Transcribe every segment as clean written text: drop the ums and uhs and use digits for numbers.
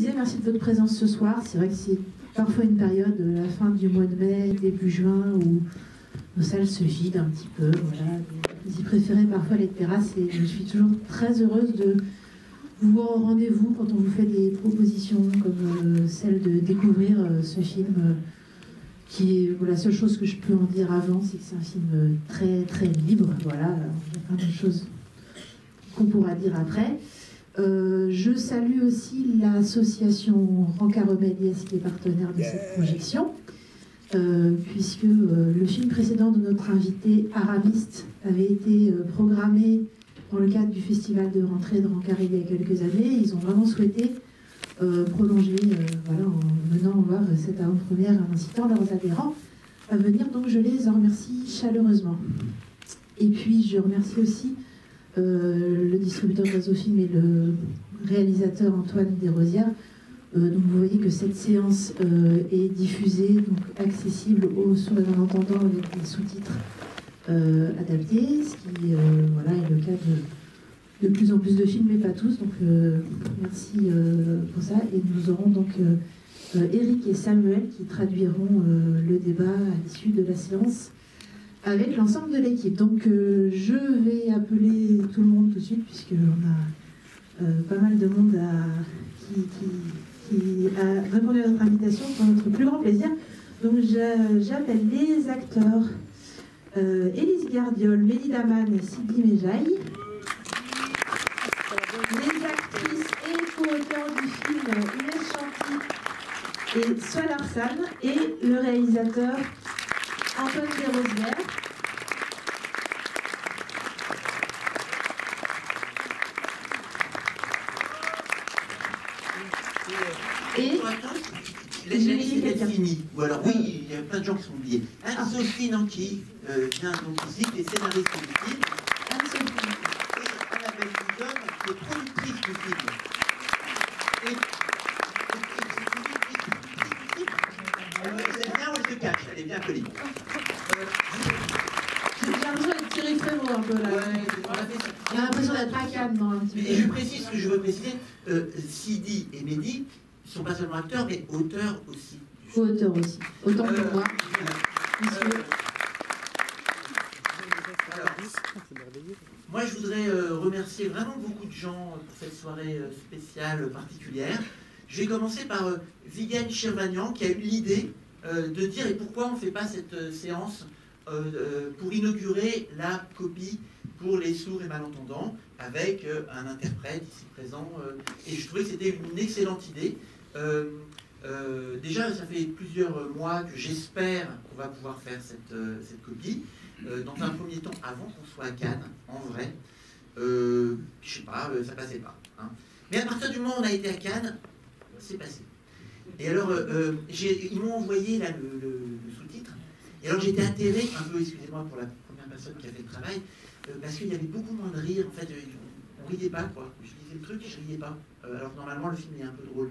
disais merci de votre présence ce soir. C'est vrai que c'est parfois une période, la fin du mois de mai, début juin, où nos salles se vident un petit peu. Voilà. Vous y préférez parfois les terrasses et je suis toujours très heureuse de vous voir au rendez-vous quand on vous fait des propositions comme celle de découvrir ce film qui est la seule chose que je peux en dire avant, c'est que c'est un film très très libre. Voilà, il y a plein de choses qu'on pourra dire après. Je salue aussi l'association Rancarot Méliès qui est partenaire de cette projection, puisque le film précédent de notre invité, Aramiste, avait été programmé dans le cadre du festival de rentrée de Rancarot il y a quelques années. Ils ont vraiment souhaité prolonger voilà, en venant voir cette avant-première, en incitant leurs adhérents à venir. Donc je les en remercie chaleureusement. Et puis je remercie aussi le distributeur d'Azofilm et le réalisateur Antoine Desrosières. Donc vous voyez que cette séance est diffusée, donc accessible sur les entendants avec des sous-titres adaptés, ce qui voilà, est le cas de plus en plus de films, mais pas tous. Donc merci pour ça. Et nous aurons donc Eric et Samuel qui traduiront le débat à l'issue de la séance avec l'ensemble de l'équipe. Donc je vais appeler tout le monde tout de suite, puisqu'on a pas mal de monde qui a répondu à notre invitation pour notre plus grand plaisir. Donc j'appelle les acteurs Élise Gardiol, Mélie Daman et Sylvie Méjaille, les actrices et co-auteurs du film Inès Chanty et Sol Arsan, et le réalisateur Antoine Desrosières. Et j'ai oublié quelqu'un. Ou alors oui, il y a plein de gens qui sont oubliés. Anne-Sophie Nanqui vient donc ici, qui est scénariste du film. Anne-Sophie. Et Annabelle Dudon, qui est productrice du film. Elle est bien où elle se cache, elle est bien collée. J'ai l'impression d'être Thierry Frémaux un peu là. J'ai l'impression d'être à Cannes dans un petit peu. Et je précise ce que je veux préciser, Sidi et Mehdi ne sont pas seulement acteurs, mais auteurs aussi. Auteurs aussi. Autant que moi. Moi, je voudrais remercier vraiment beaucoup de gens pour cette soirée spéciale, particulière. Je vais commencer par Viviane Chirvagnan, qui a eu l'idée de dire et pourquoi on ne fait pas cette séance pour inaugurer la copie pour les sourds et malentendants avec un interprète ici présent. Et je trouvais que c'était une excellente idée. Déjà, ça fait plusieurs mois que j'espère qu'on va pouvoir faire cette copie. Dans un premier temps, avant qu'on soit à Cannes, en vrai, je sais pas, ça passait pas. Hein. Mais à partir du moment où on a été à Cannes, c'est passé. Et alors, ils m'ont envoyé là, le sous-titre. Et alors, j'étais atterré, un peu, excusez-moi pour la première personne qui a fait le travail, parce qu'il y avait beaucoup moins de rire. En fait, on riait pas, quoi. Je lisais le truc et je riais pas. Alors, normalement, le film est un peu drôle.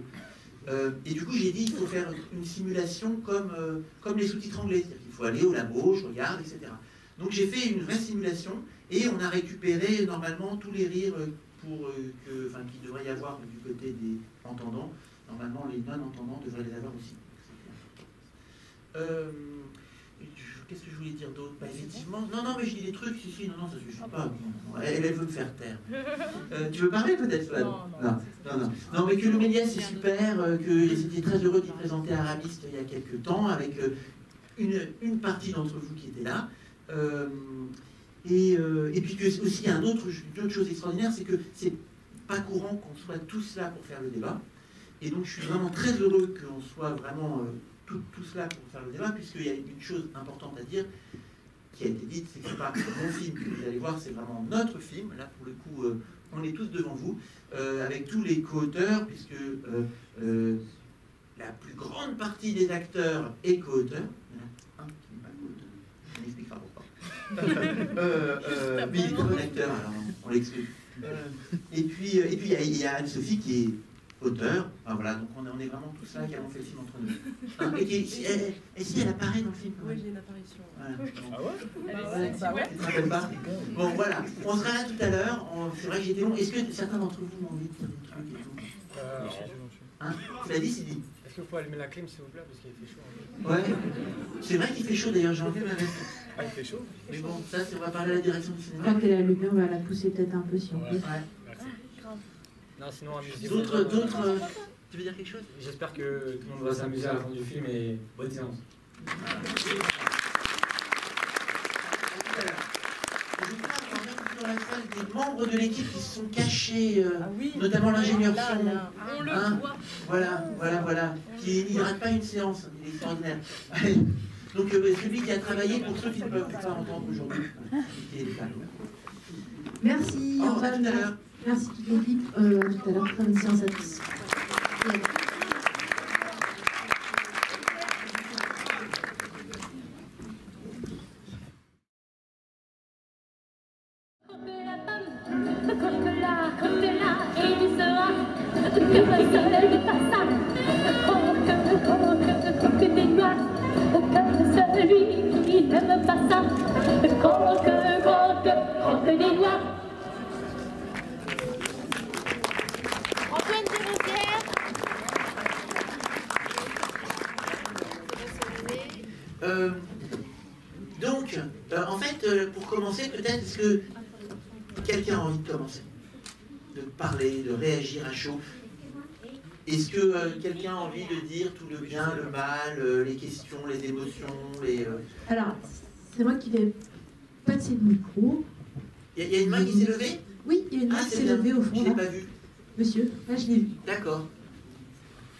Et du coup, j'ai dit, il faut faire une simulation comme les sous-titres anglais. C'est-à-dire qu'il faut aller au labo, je regarde, etc. Donc, j'ai fait une vraie simulation et on a récupéré normalement tous les rires qu'il devrait y avoir du côté des entendants. Normalement, les non-entendants devraient les avoir aussi. Qu'est-ce que je voulais dire d'autre? Bah, effectivement, non, mais je dis des trucs, si, non, ça suffit pas. Elle veut me faire taire. Tu veux parler peut-être, Fred? Non, mais que le Méliès c'est super, que j'étais très heureux d'y présenter Aramiste il y a quelques temps, avec une partie d'entre vous qui était là. Et puis que aussi, il y a une autre chose extraordinaire, c'est que c'est pas courant qu'on soit tous là pour faire le débat. Et donc, je suis vraiment très heureux qu'on soit vraiment tous là pour faire le débat, puisqu'il y a une chose importante à dire qui a été dite, c'est que c'est pas mon film que vous allez voir, c'est vraiment notre film. Là, pour le coup, on est tous devant vous, avec tous les co-auteurs, puisque la plus grande partie des acteurs est co-auteur. Il y en a un qui n'est pas co-auteur. On expliquera pourquoi. Mais il est très bon acteur, alors on l'explique. Et puis, il y a Anne-Sophie qui est auteur. Enfin, voilà, donc on est vraiment tous là qui avons fait le film entre nous. Et si elle apparaît dans le film? Oui, j'ai une apparition. Voilà. Ah ouais? Tu te rappelles pas? Bon, voilà. On sera là tout à l'heure. C'est vrai que j'étais long. Est-ce que certains d'entre vous m'ont envie de dire des trucs et tout? Hein, tu l'as dit, c'est dit. Est-ce qu'il faut allumer la clim, s'il vous plaît, parce qu'il fait chaud. Ouais. C'est vrai qu'il fait chaud d'ailleurs, j'ai enlevé ma veste. Ah, il fait chaud. Mais bon, ça, on va parler à la direction du Je cinéma. crois qu'elle est allumée, on va la pousser peut-être un peu si on peut. Ouais. Merci. Non, sinon, amusez-vous. D'autres. Tu veux dire quelque chose? J'espère que tout le monde va s'amuser à la fin du film et bonne séance. Je crois qu'on a dans la salle des membres de l'équipe qui se sont cachés, notamment l'ingénieur son. On le Hein, voit. voilà, qui n'y rate pas une séance, il est extraordinaire. Allez. Donc celui qui a travaillé pour ceux qui ne peuvent pas entendre aujourd'hui. Qui est là. Merci, Au revoir, à Antoine. tout à l'heure. Merci toute l'équipe. À tout à l'heure. Bonne séance à tous. Celui qui n'aime pas ça, croque des noix. Antoine Desrosières. Donc, en fait, pour commencer, peut-être, est-ce que quelqu'un a envie de commencer? De parler, de réagir à chaud? Est-ce que quelqu'un a envie de dire tout le bien, le mal, les questions, les émotions, Alors, c'est vrai qu'il n'est pas de ses micros. Il y a une main qui s'est levée? Oui, il y a une main qui c'est s'est bien. levée au Je fond. ne l'ai Là. pas vu. Monsieur, là je l'ai vu. D'accord.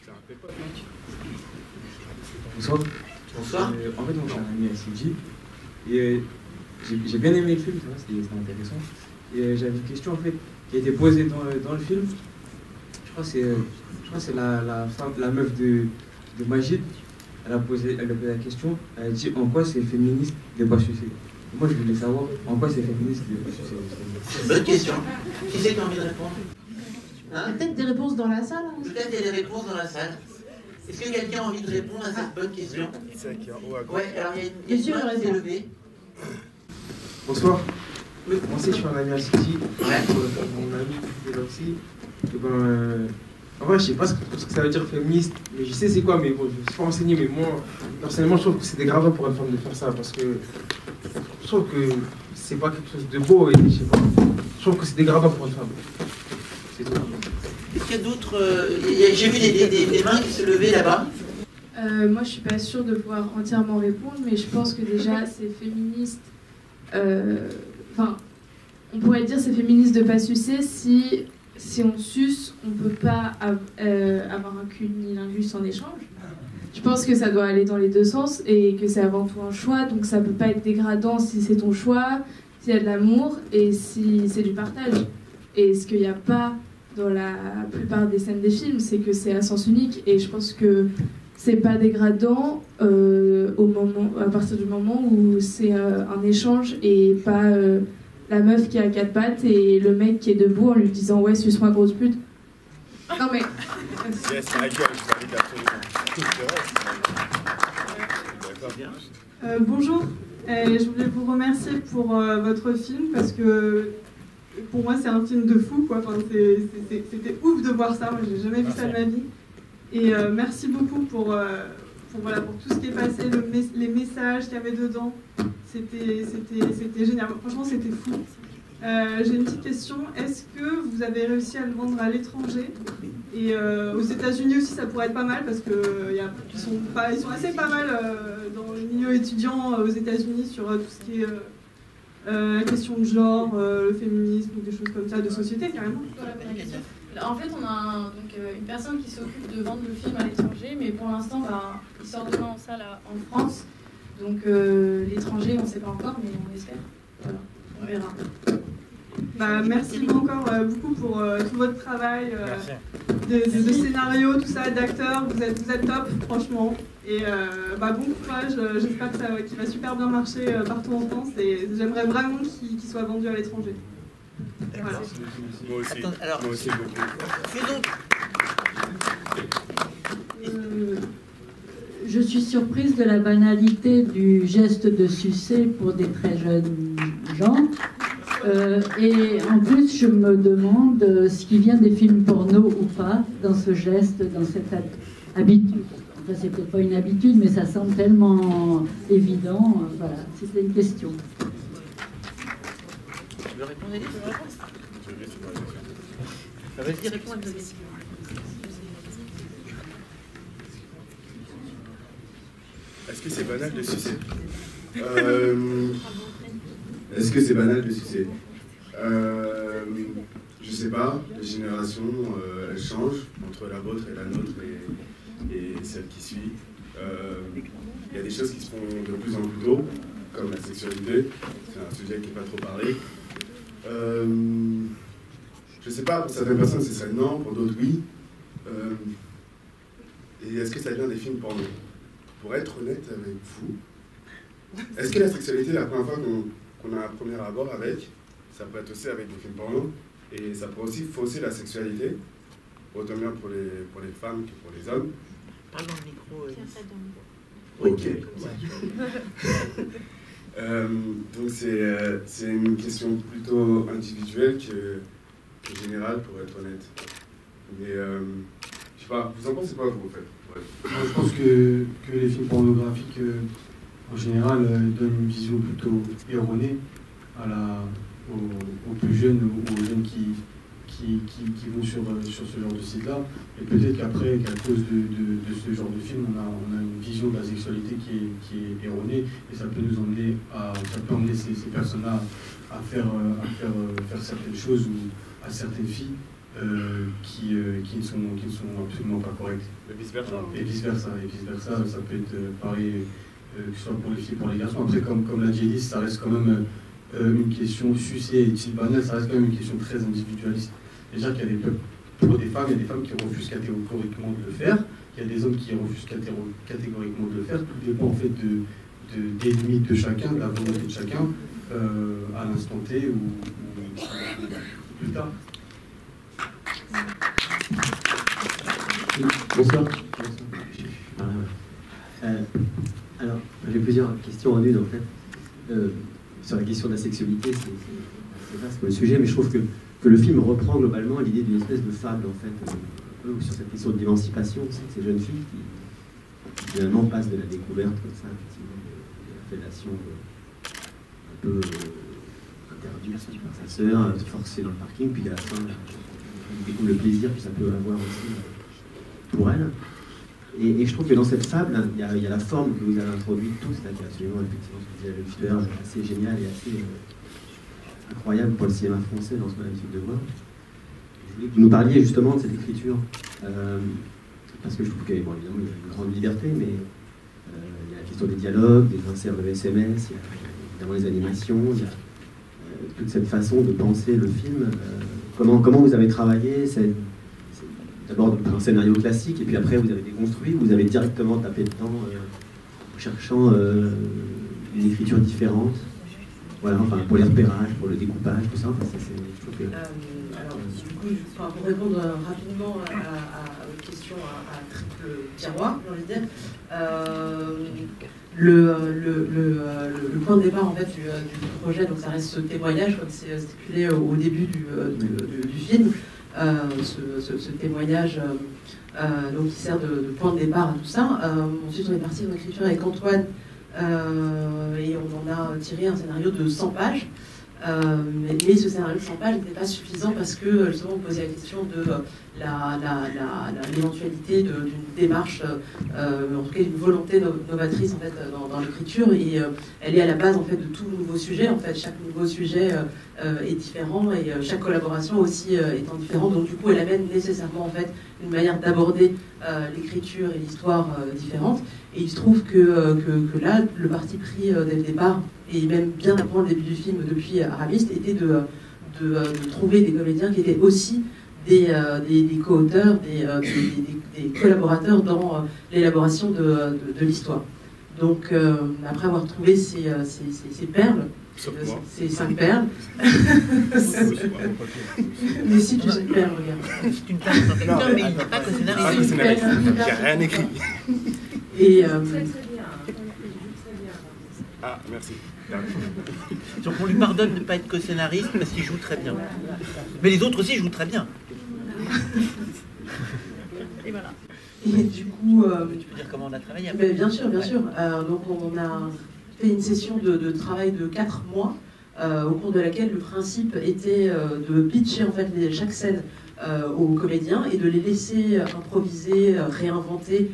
C'est un peu pote, mec. Bonsoir. Bonsoir. En fait, moi, je suis un ami à Sidi. Et j'ai bien aimé le film, c'était intéressant. Et j'avais une question en fait qui a été posée dans le film. Je crois que c'est la meuf de Majid. Elle a posé la question. Elle a dit en quoi c'est féministe de ne pas sucer. Moi, je voulais savoir en quoi c'est féministe de ne pas sucer. Bonne question. Qui c'est qui a envie de répondre? Il y a peut-être des réponses dans la salle. Hein. Peut-être il y a des réponses dans la salle. Est-ce que quelqu'un a envie de répondre à cette bonne question? C'est qui est en haut à gauche. Ouais, alors il y a Monsieur une main le qui s'est répond. levée. Bonsoir. Moi aussi, je suis un ami à City. Ouais. Mon ami est là aussi. Et en vrai, je sais pas ce que ça veut dire féministe, mais je sais c'est quoi, mais bon, je me suis pas renseigné. Mais moi, personnellement, je trouve que c'est dégradant pour une femme de faire ça, parce que je trouve que c'est pas quelque chose de beau, et je sais pas. Je trouve que c'est dégradant pour une femme. C'est tout. Est-ce qu'il y a d'autres. J'ai vu des mains qui se levaient là-bas. Moi, je suis pas sûre de pouvoir entièrement répondre, mais je pense que déjà, c'est féministe. Enfin, on pourrait dire c'est féministe de pas sucer si on suce, on peut pas avoir un cunilingus en échange. Je pense que ça doit aller dans les deux sens et que c'est avant tout un choix, donc ça peut pas être dégradant si c'est ton choix, s'il y a de l'amour et si c'est du partage. Et ce qu'il n'y a pas dans la plupart des scènes des films, c'est que c'est à sens unique et je pense que c'est pas dégradant à partir du moment où c'est un échange et pas la meuf qui a 4 pattes et le mec qui est debout en lui disant ouais suce-moi grosse pute. Non mais... Yes, my girl, je valide absolument. D'accord, bien. Bonjour, je voulais vous remercier pour votre film parce que pour moi c'est un film de fou quoi. Enfin, c'était ouf de voir ça, moi j'ai jamais vu ça de ma vie. Et merci beaucoup pour tout ce qui est passé, les messages qu'il y avait dedans. C'était génial, franchement c'était fou. J'ai une petite question, est-ce que vous avez réussi à le vendre à l'étranger? Et aux États-Unis aussi ça pourrait être pas mal parce qu'ils sont assez pas mal dans le milieu étudiant aux États-Unis sur tout ce qui est la question de genre, le féminisme, des choses comme ça, de société carrément. En fait, on a une personne qui s'occupe de vendre le film à l'étranger, mais pour l'instant, il sort demain en salle en France. Donc l'étranger, on ne sait pas encore, mais on espère. Voilà, on verra. Merci encore beaucoup pour tout votre travail de scénario, tout ça, d'acteurs. Vous êtes top, franchement. Et bon courage. J'espère qu'il va super bien marcher partout en France. Et j'aimerais vraiment qu'il soit vendu à l'étranger. Voilà. Moi aussi. Attends, alors, moi aussi beaucoup. que donc Je suis surprise de la banalité du geste de sucer pour des très jeunes gens. Et en plus, je me demande ce qui vient des films porno ou pas, dans ce geste, dans cette habitude. Enfin, c'est peut-être pas une habitude, mais ça semble tellement évident. Voilà, c'était une question. Tu veux répondre, Elie? Vas-y, réponds à une question. Est-ce que c'est banal de sucer? Est-ce que c'est banal de sucer? Je sais pas, les générations, elles changent entre la vôtre et la nôtre et celle qui suit. Il y a des choses qui se font de plus en plus tôt, comme la sexualité. C'est un sujet qui n'est pas trop parlé. Je sais pas, pour certaines personnes, ce serait non, pour d'autres, oui. Et est-ce que ça vient des films porno? Pour être honnête avec vous, est-ce que la sexualité, la première fois qu'on a un premier abord avec, ça peut être aussi avec des films porno, et ça peut aussi fausser la sexualité, autant bien pour les femmes que pour les hommes? Parle dans le micro. Ok. Donc c'est une question plutôt individuelle que générale, pour être honnête. Mais je sais pas, vous en pensez quoi, vous, en fait? Ouais. Moi, je pense que les films pornographiques, en général, donnent une vision plutôt erronée aux plus jeunes ou aux jeunes qui vont sur ce genre de site-là. Et peut-être qu'après, qu'à cause de ce genre de film, on a une vision de la sexualité qui est erronée, et ça peut nous emmener ces personnes-là à faire certaines choses ou à certaines filles qui ne sont absolument pas correctes. Et vice-versa. Et vice-versa, ça peut être pareil, que ce soit pour les filles, pour les garçons. Après, comme l'a dit Elise, ça reste quand même une question, sucer est-il banal, ça reste quand même une question très individualiste. Déjà qu'il y a pour des femmes, il y a des femmes qui refusent catégoriquement de le faire, il y a des hommes qui refusent catégoriquement de le faire, tout dépend en fait des limites de chacun, de la volonté de chacun, à l'instant T ou plus tard. Bonsoir. Alors, j'ai plusieurs questions en une en fait. Sur la question de la sexualité, c'est vaste comme sujet, mais je trouve que le film reprend globalement l'idée d'une espèce de fable en fait, sur cette question d'émancipation de ces jeunes filles qui finalement passent de la découverte comme ça, effectivement, de la fellation un peu interdite par sa sœur, forcée dans le parking, puis à la fin, elle découvre le plaisir que ça peut avoir aussi pour elle. Et je trouve que dans cette fable, il y a la forme que vous avez introduite tous, là, qui est absolument, effectivement, ce que disait le tuteur, assez génial et assez incroyable pour le cinéma français dans ce qu'on a l'habitude de voir. Je voulais que vous nous parliez justement de cette écriture, parce que je trouve qu'évidemment, il y a une grande liberté, mais il y a la question des dialogues, des inserts de SMS, il y a évidemment les animations, il y a toute cette façon de penser le film. Comment vous avez travaillé d'abord un scénario classique, et puis après vous avez déconstruit, vous avez directement tapé dedans, cherchant une écriture différente. Voilà, enfin, pour les repérages, pour le découpage, tout ça. Enfin, je trouve que... Alors, du coup, pour répondre rapidement à votre question à triple tiroir, j'ai envie de dire, le point de départ en fait, du projet, donc ça reste ce témoignage, comme c'est stipulé au début du film. Ce témoignage donc, qui sert de point de départ à tout ça. Ensuite, on est parti en écriture avec Antoine et on en a tiré un scénario de 100 pages. Mais ce scénario de 100 pages n'était pas suffisant parce que justement on posait la question de l'éventualité d'une démarche, en tout cas d'une volonté novatrice en fait, dans l'écriture, et elle est à la base en fait, de tout nouveau sujet. En fait, chaque nouveau sujet est différent et chaque collaboration aussi étant différente. Donc du coup elle amène nécessairement en fait, une manière d'aborder l'écriture et l'histoire différente. Et il se trouve que là, le parti pris dès le départ, et même bien avant le début du film, depuis Aramiste, était de trouver des comédiens qui étaient aussi des co-auteurs, des collaborateurs dans l'élaboration de l'histoire. Donc, après avoir trouvé ces perles, ces 5 perles, mais si tu sais perles, regarde. C'est une perle dans quelqu'un, mais il n'est pas co-scénariste. Il n'y a rien écrit. Et, Ah, merci. Donc on lui pardonne de ne pas être co-scénariste parce qu'il joue très bien. Mais les autres aussi jouent très bien. Et voilà. Et du coup... tu peux dire comment on a travaillé Mais bien sûr, bien sûr. Donc on a fait une session de travail de 4 mois, au cours de laquelle le principe était de pitcher en fait chaque scène aux comédiens et de les laisser improviser, réinventer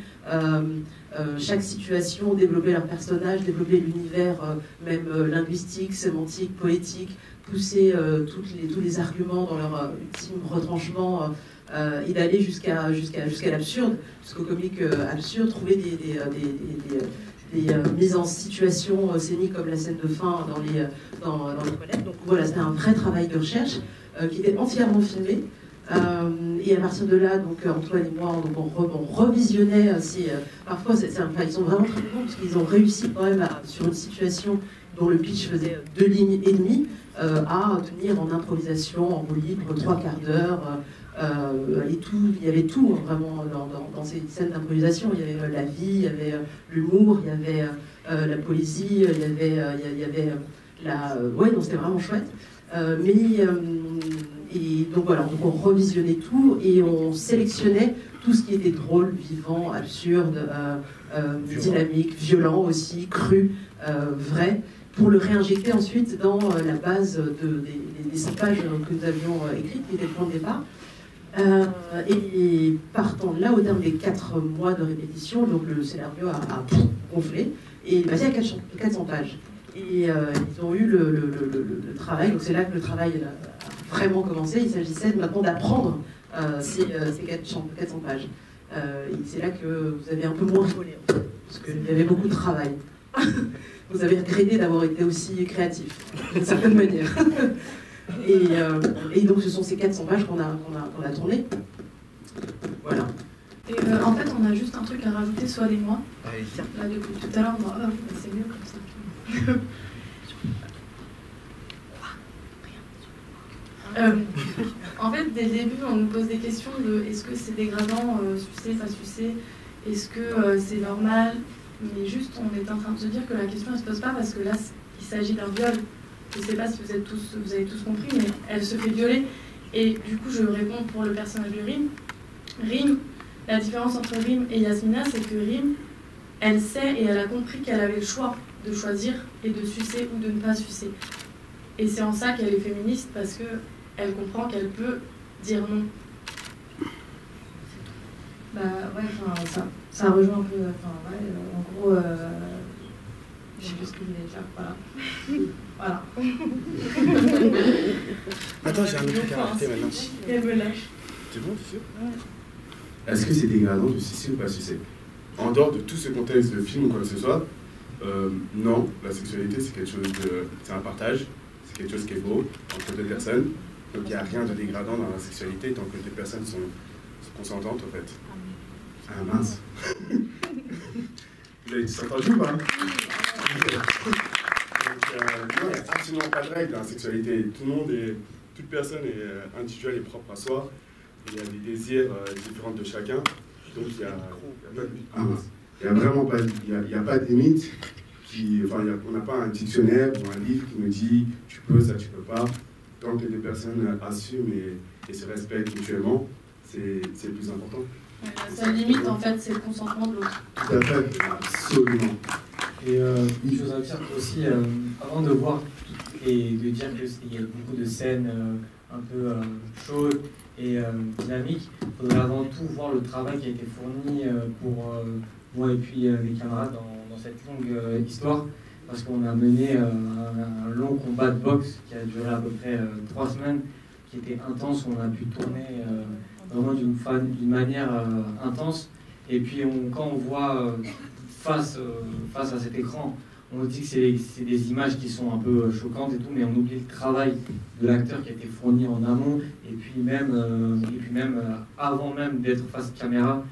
chaque situation, développer leur personnage, développer l'univers, même linguistique, sémantique, poétique, pousser tous les arguments dans leur ultime retranchement et d'aller jusqu'à l'absurde, jusqu'au comique absurde, trouver des mises en situation scéniques comme la scène de fin dans les toilettes. Donc voilà, c'était un vrai travail de recherche qui était entièrement filmé. Et à partir de là, donc Antoine et moi, on revisionnait. Parfois, ils sont vraiment très bons parce qu'ils ont réussi quand même sur une situation dont le pitch faisait 2 lignes et demie, à tenir en improvisation, en roue libre, 3 quarts d'heure. Et tout, il y avait tout vraiment dans ces scènes d'improvisation. Il y avait la vie, il y avait l'humour, il y avait la poésie, il y avait la. Ouais, donc c'était vraiment chouette. Et donc voilà, donc on revisionnait tout et on sélectionnait tout ce qui était drôle, vivant, absurde, dynamique, violent aussi, cru, vrai, pour le réinjecter ensuite dans la base des 5 pages que nous avions écrites, qui était le point de départ. Et partant de là, au terme des 4 mois de répétition, donc le scénario a gonflé et il est passé à 400 pages. Et ils ont eu le travail, donc c'est là que le travail a vraiment commencé. Il s'agissait maintenant d'apprendre ces 400 pages. Et c'est là que vous avez un peu moins rigolé, en fait, parce qu'il y avait beaucoup de travail. Vous avez regretté d'avoir été aussi créatif, d'une certaine manière. Et donc ce sont ces 400 pages qu'on a tournées. Voilà. Et en fait, on a juste un truc à rajouter, Swan et moi. Là, depuis tout à l'heure, c'est mieux comme ça. En fait, dès le début, on nous pose des questions de est-ce que c'est dégradant, sucer, pas sucer, est-ce que c'est normal, mais juste on est en train de se dire que la question ne se pose pas parce que là, il s'agit d'un viol. Je ne sais pas si vous avez tous compris, mais elle se fait violer. Et du coup, je réponds pour le personnage de Rim. Rim, la différence entre Rim et Yasmina, c'est que Rim, elle sait et elle a compris qu'elle avait le choix de choisir et de sucer ou de ne pas sucer. Et c'est en ça qu'elle est féministe, parce qu'elle comprend qu'elle peut dire non. Bah ouais, ça rejoint un peu, en gros, je sais plus ce que je voulais dire, voilà. Attends, j'ai un autre truc à rajouter maintenant. Elle me lâche. C'est bon, c'est sûr? Est-ce que c'est dégradant de sucer ou pas sucer? En dehors de tout ce contexte de film ou quoi que ce soit, non, la sexualité c'est quelque chose de. C'est un partage, c'est quelque chose qui est beau entre 2 personnes. Donc il n'y a rien de dégradant dans la sexualité tant que 2 personnes sont consentantes en fait. Ah mince. Vous avez tous entendu ou pas? Donc, non, il n'y a absolument pas de règle dans la sexualité. Toute personne est individuelle et propre à soi. Il y a des désirs différents de chacun. Donc il y a vraiment pas, il y a pas de limite. On n'a pas un dictionnaire ou un livre qui nous dit tu peux, ça tu peux pas. Tant que les personnes assument et se respectent mutuellement, c'est le plus important. La seule limite, en fait, c'est le consentement de l'autre. Tout à fait, absolument. Et une chose à dire aussi, avant de voir et de dire qu'il y a beaucoup de scènes un peu chaudes et dynamiques, il faudrait avant tout voir le travail qui a été fourni pour moi et puis mes camarades dans cette longue histoire, parce qu'on a mené un long combat de boxe qui a duré à peu près 3 semaines, qui était intense. On a pu tourner vraiment d'une manière intense. Et puis quand on voit face à cet écran, on dit que c'est des images qui sont un peu choquantes et tout, mais on oublie le travail de l'acteur qui a été fourni en amont, et puis même avant même d'être face caméra,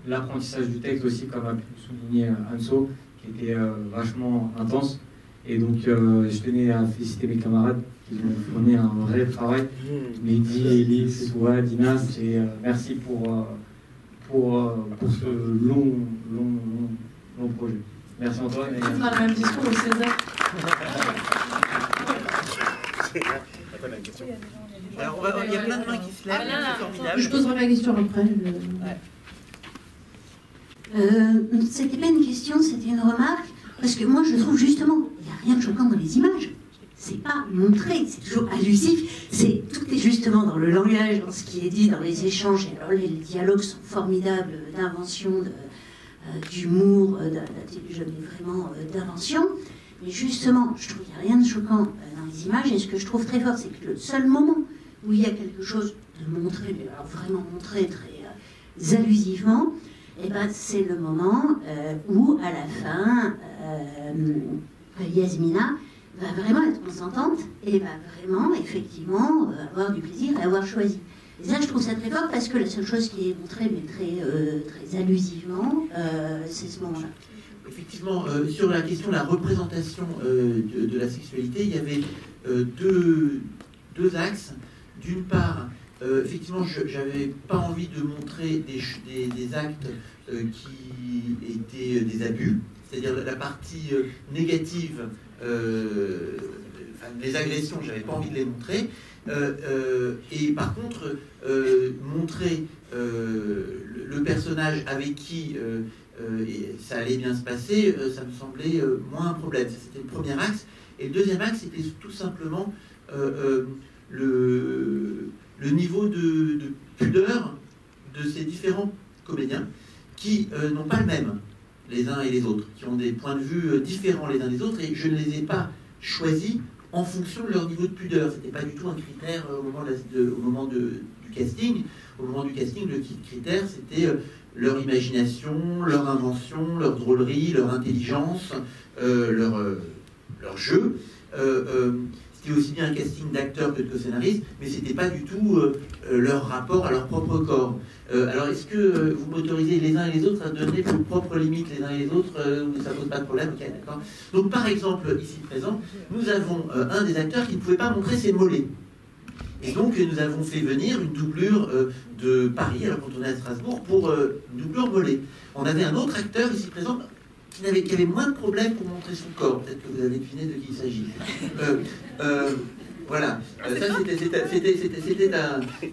l'apprentissage du texte aussi, comme a pu souligner Anso, qui était vachement intense. Et donc je tenais à féliciter mes camarades qui ont fourni un vrai travail. Mehdi, Elise, Soua, Dinas, et merci pour ce long projet. Merci Antoine. Ce sera le même discours au César. Alors, il y a plein de mains qui se lèvent, c'est formidable. Je poserai ma question après. C'était pas une question, c'était une remarque, parce que moi je trouve justement, il n'y a rien de choquant dans les images. C'est pas montré, c'est toujours allusif, tout est justement dans le langage, dans ce qui est dit, dans les échanges. Et alors les dialogues sont formidables d'invention, d'humour, d'intelligence, vraiment d'invention. Mais justement, je trouve qu'il n'y a rien de choquant dans les images, et ce que je trouve très fort, c'est que le seul moment où il y a quelque chose de montré, mais alors vraiment montré très allusivement, et ben, c'est le moment où, à la fin, Yasmina va vraiment être consentante et va vraiment, effectivement, avoir du plaisir et avoir choisi. Et ça, je trouve ça très fort parce que la seule chose qui est montrée, mais très allusivement, c'est ce moment-là. Effectivement, sur la question de la représentation de la sexualité, il y avait deux axes. D'une part, effectivement, je n'avais pas envie de montrer des actes qui étaient des abus, c'est-à-dire la partie négative, les agressions, je n'avais pas envie de les montrer. Et par contre, montrer le personnage avec qui ça allait bien se passer, ça me semblait moins un problème. Ça, c'était le premier axe. Et le deuxième axe, c'était tout simplement le niveau de pudeur de ces différents comédiens qui n'ont pas le même, les uns et les autres, qui ont des points de vue différents les uns des autres, et je ne les ai pas choisis en fonction de leur niveau de pudeur. Ce n'était pas du tout un critère au moment du casting. Au moment du casting, le critère, c'était leur imagination, leur invention, leur drôlerie, leur intelligence, leur jeu. C'était aussi bien un casting d'acteurs que de co-scénaristes, mais ce n'était pas du tout leur rapport à leur propre corps. Alors, est-ce que vous m'autorisez les uns et les autres à donner vos propres limites les uns et les autres ça ne pose pas de problème, ok, d'accord. Donc, par exemple, ici présent, nous avons un des acteurs qui ne pouvait pas montrer ses mollets. Et donc, nous avons fait venir une doublure de Paris, alors quand on est à Strasbourg, pour une doublure mollet. On avait un autre acteur ici présent qui avait moins de problèmes pour montrer son corps. Peut-être que vous avez deviné de qui il s'agit. Voilà. Ça,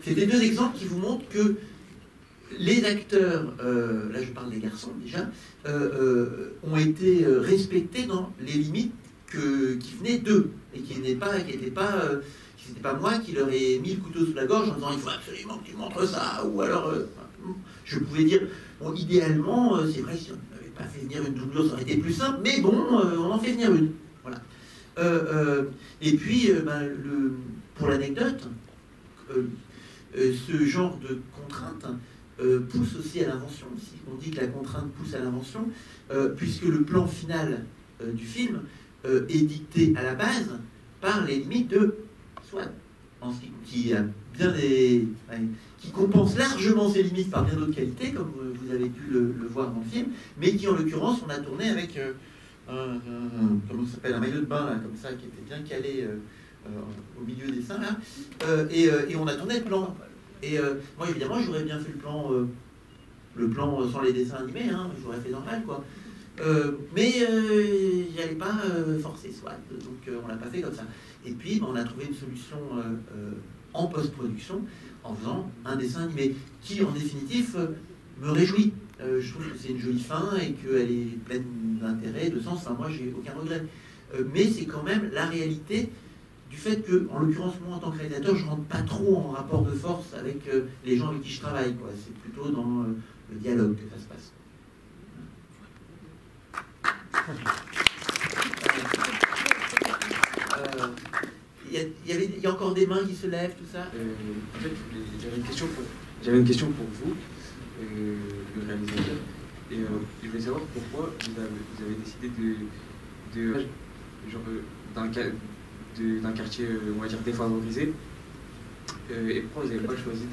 c'était deux exemples qui vous montrent que les acteurs, là je parle des garçons déjà, ont été respectés dans les limites qui venaient d'eux et qui n'étaient pas... C'était pas moi qui leur ai mis le couteau sous la gorge en disant il faut absolument que tu montres ça, ou alors je pouvais dire bon, idéalement c'est vrai si on n'avait pas fait venir une doublure ça aurait été plus simple, mais bon on en fait venir une, voilà. Et puis pour l'anecdote, ce genre de contrainte pousse aussi à l'invention. Si on dit que la contrainte pousse à l'invention, puisque le plan final du film est dicté à la base par les limites de Swan, qui a bien qui compense largement ses limites par bien d'autres qualités, comme vous avez pu le voir dans le film, mais qui en l'occurrence on a tourné avec comment ça s'appelle, un maillot de bain là, comme ça, qui était bien calé au milieu des seins là, et on a tourné le plan. Et moi évidemment j'aurais bien fait le plan sans les dessins animés, hein, j'aurais fait normal quoi. Mais j'allais pas forcer Swan, donc on l'a pas fait comme ça. Et puis on a trouvé une solution en post-production en faisant un dessin animé qui en définitive me réjouit. Je trouve que c'est une jolie fin et qu'elle est pleine d'intérêt, de sens. Enfin, moi j'ai aucun regret. Mais c'est quand même la réalité du fait que, en l'occurrence moi en tant que réalisateur, je rentre pas trop en rapport de force avec les gens avec qui je travaille, quoi. C'est plutôt dans le dialogue que ça se passe. Il y a encore des mains qui se lèvent, tout ça. En fait, j'avais une question pour vous, le réalisateur. Et je voulais savoir pourquoi vous avez décidé d'un quartier, on va dire, défavorisé. Et pourquoi vous n'avez pas choisi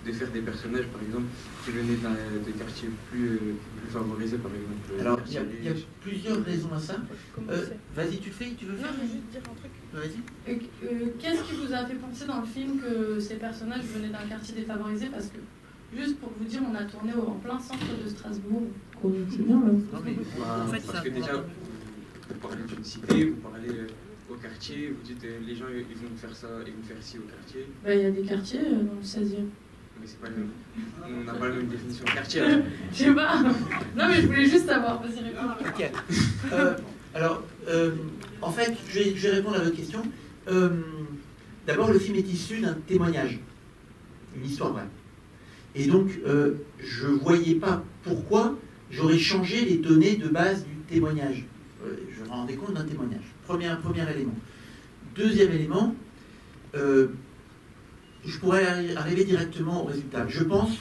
de faire des personnages, par exemple, qui venaient de quartiers plus favorisés, par exemple? Alors, il y a plusieurs raisons à ça. Vas-y, tu veux faire? Non, je vais juste dire un truc. Vas-y. Qu'est-ce qui vous a fait penser dans le film que ces personnages venaient d'un quartier défavorisé? Parce que Juste pour vous dire, on a tourné en plein centre de Strasbourg. C'est bien, là. Non, mais parce que déjà, vous parlez d'une cité, vous parlez au quartier, vous dites les gens ils vont faire ça, ils vont faire ci au quartier. Il y a des quartiers dans le 16e. Mais c'est pas le même. On n'a pas la même définition de quartier. Je sais pas. Non, mais je voulais juste savoir. Vas-y, réponds. Ok. Alors, en fait, je vais répondre à votre question. D'abord, le film est issu d'un témoignage, une histoire vraie. Et donc, je ne voyais pas pourquoi j'aurais changé les données de base du témoignage. Je me rendais compte d'un témoignage. Premier élément. Deuxième élément, je pourrais arriver directement au résultat. Je pense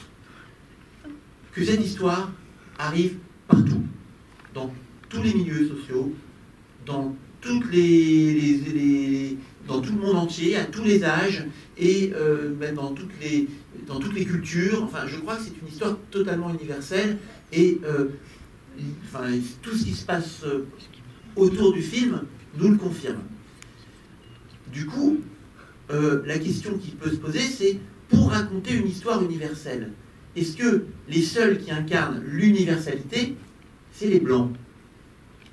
que cette histoire arrive partout, dans tous les milieux sociaux, dans toutes dans tout le monde entier, à tous les âges, et même dans toutes les cultures. Enfin, je crois que c'est une histoire totalement universelle, et tout ce qui se passe autour du film nous le confirme. Du coup, la question qui peut se poser, c'est pour raconter une histoire universelle, est-ce que les seuls qui incarnent l'universalité, c'est les Blancs?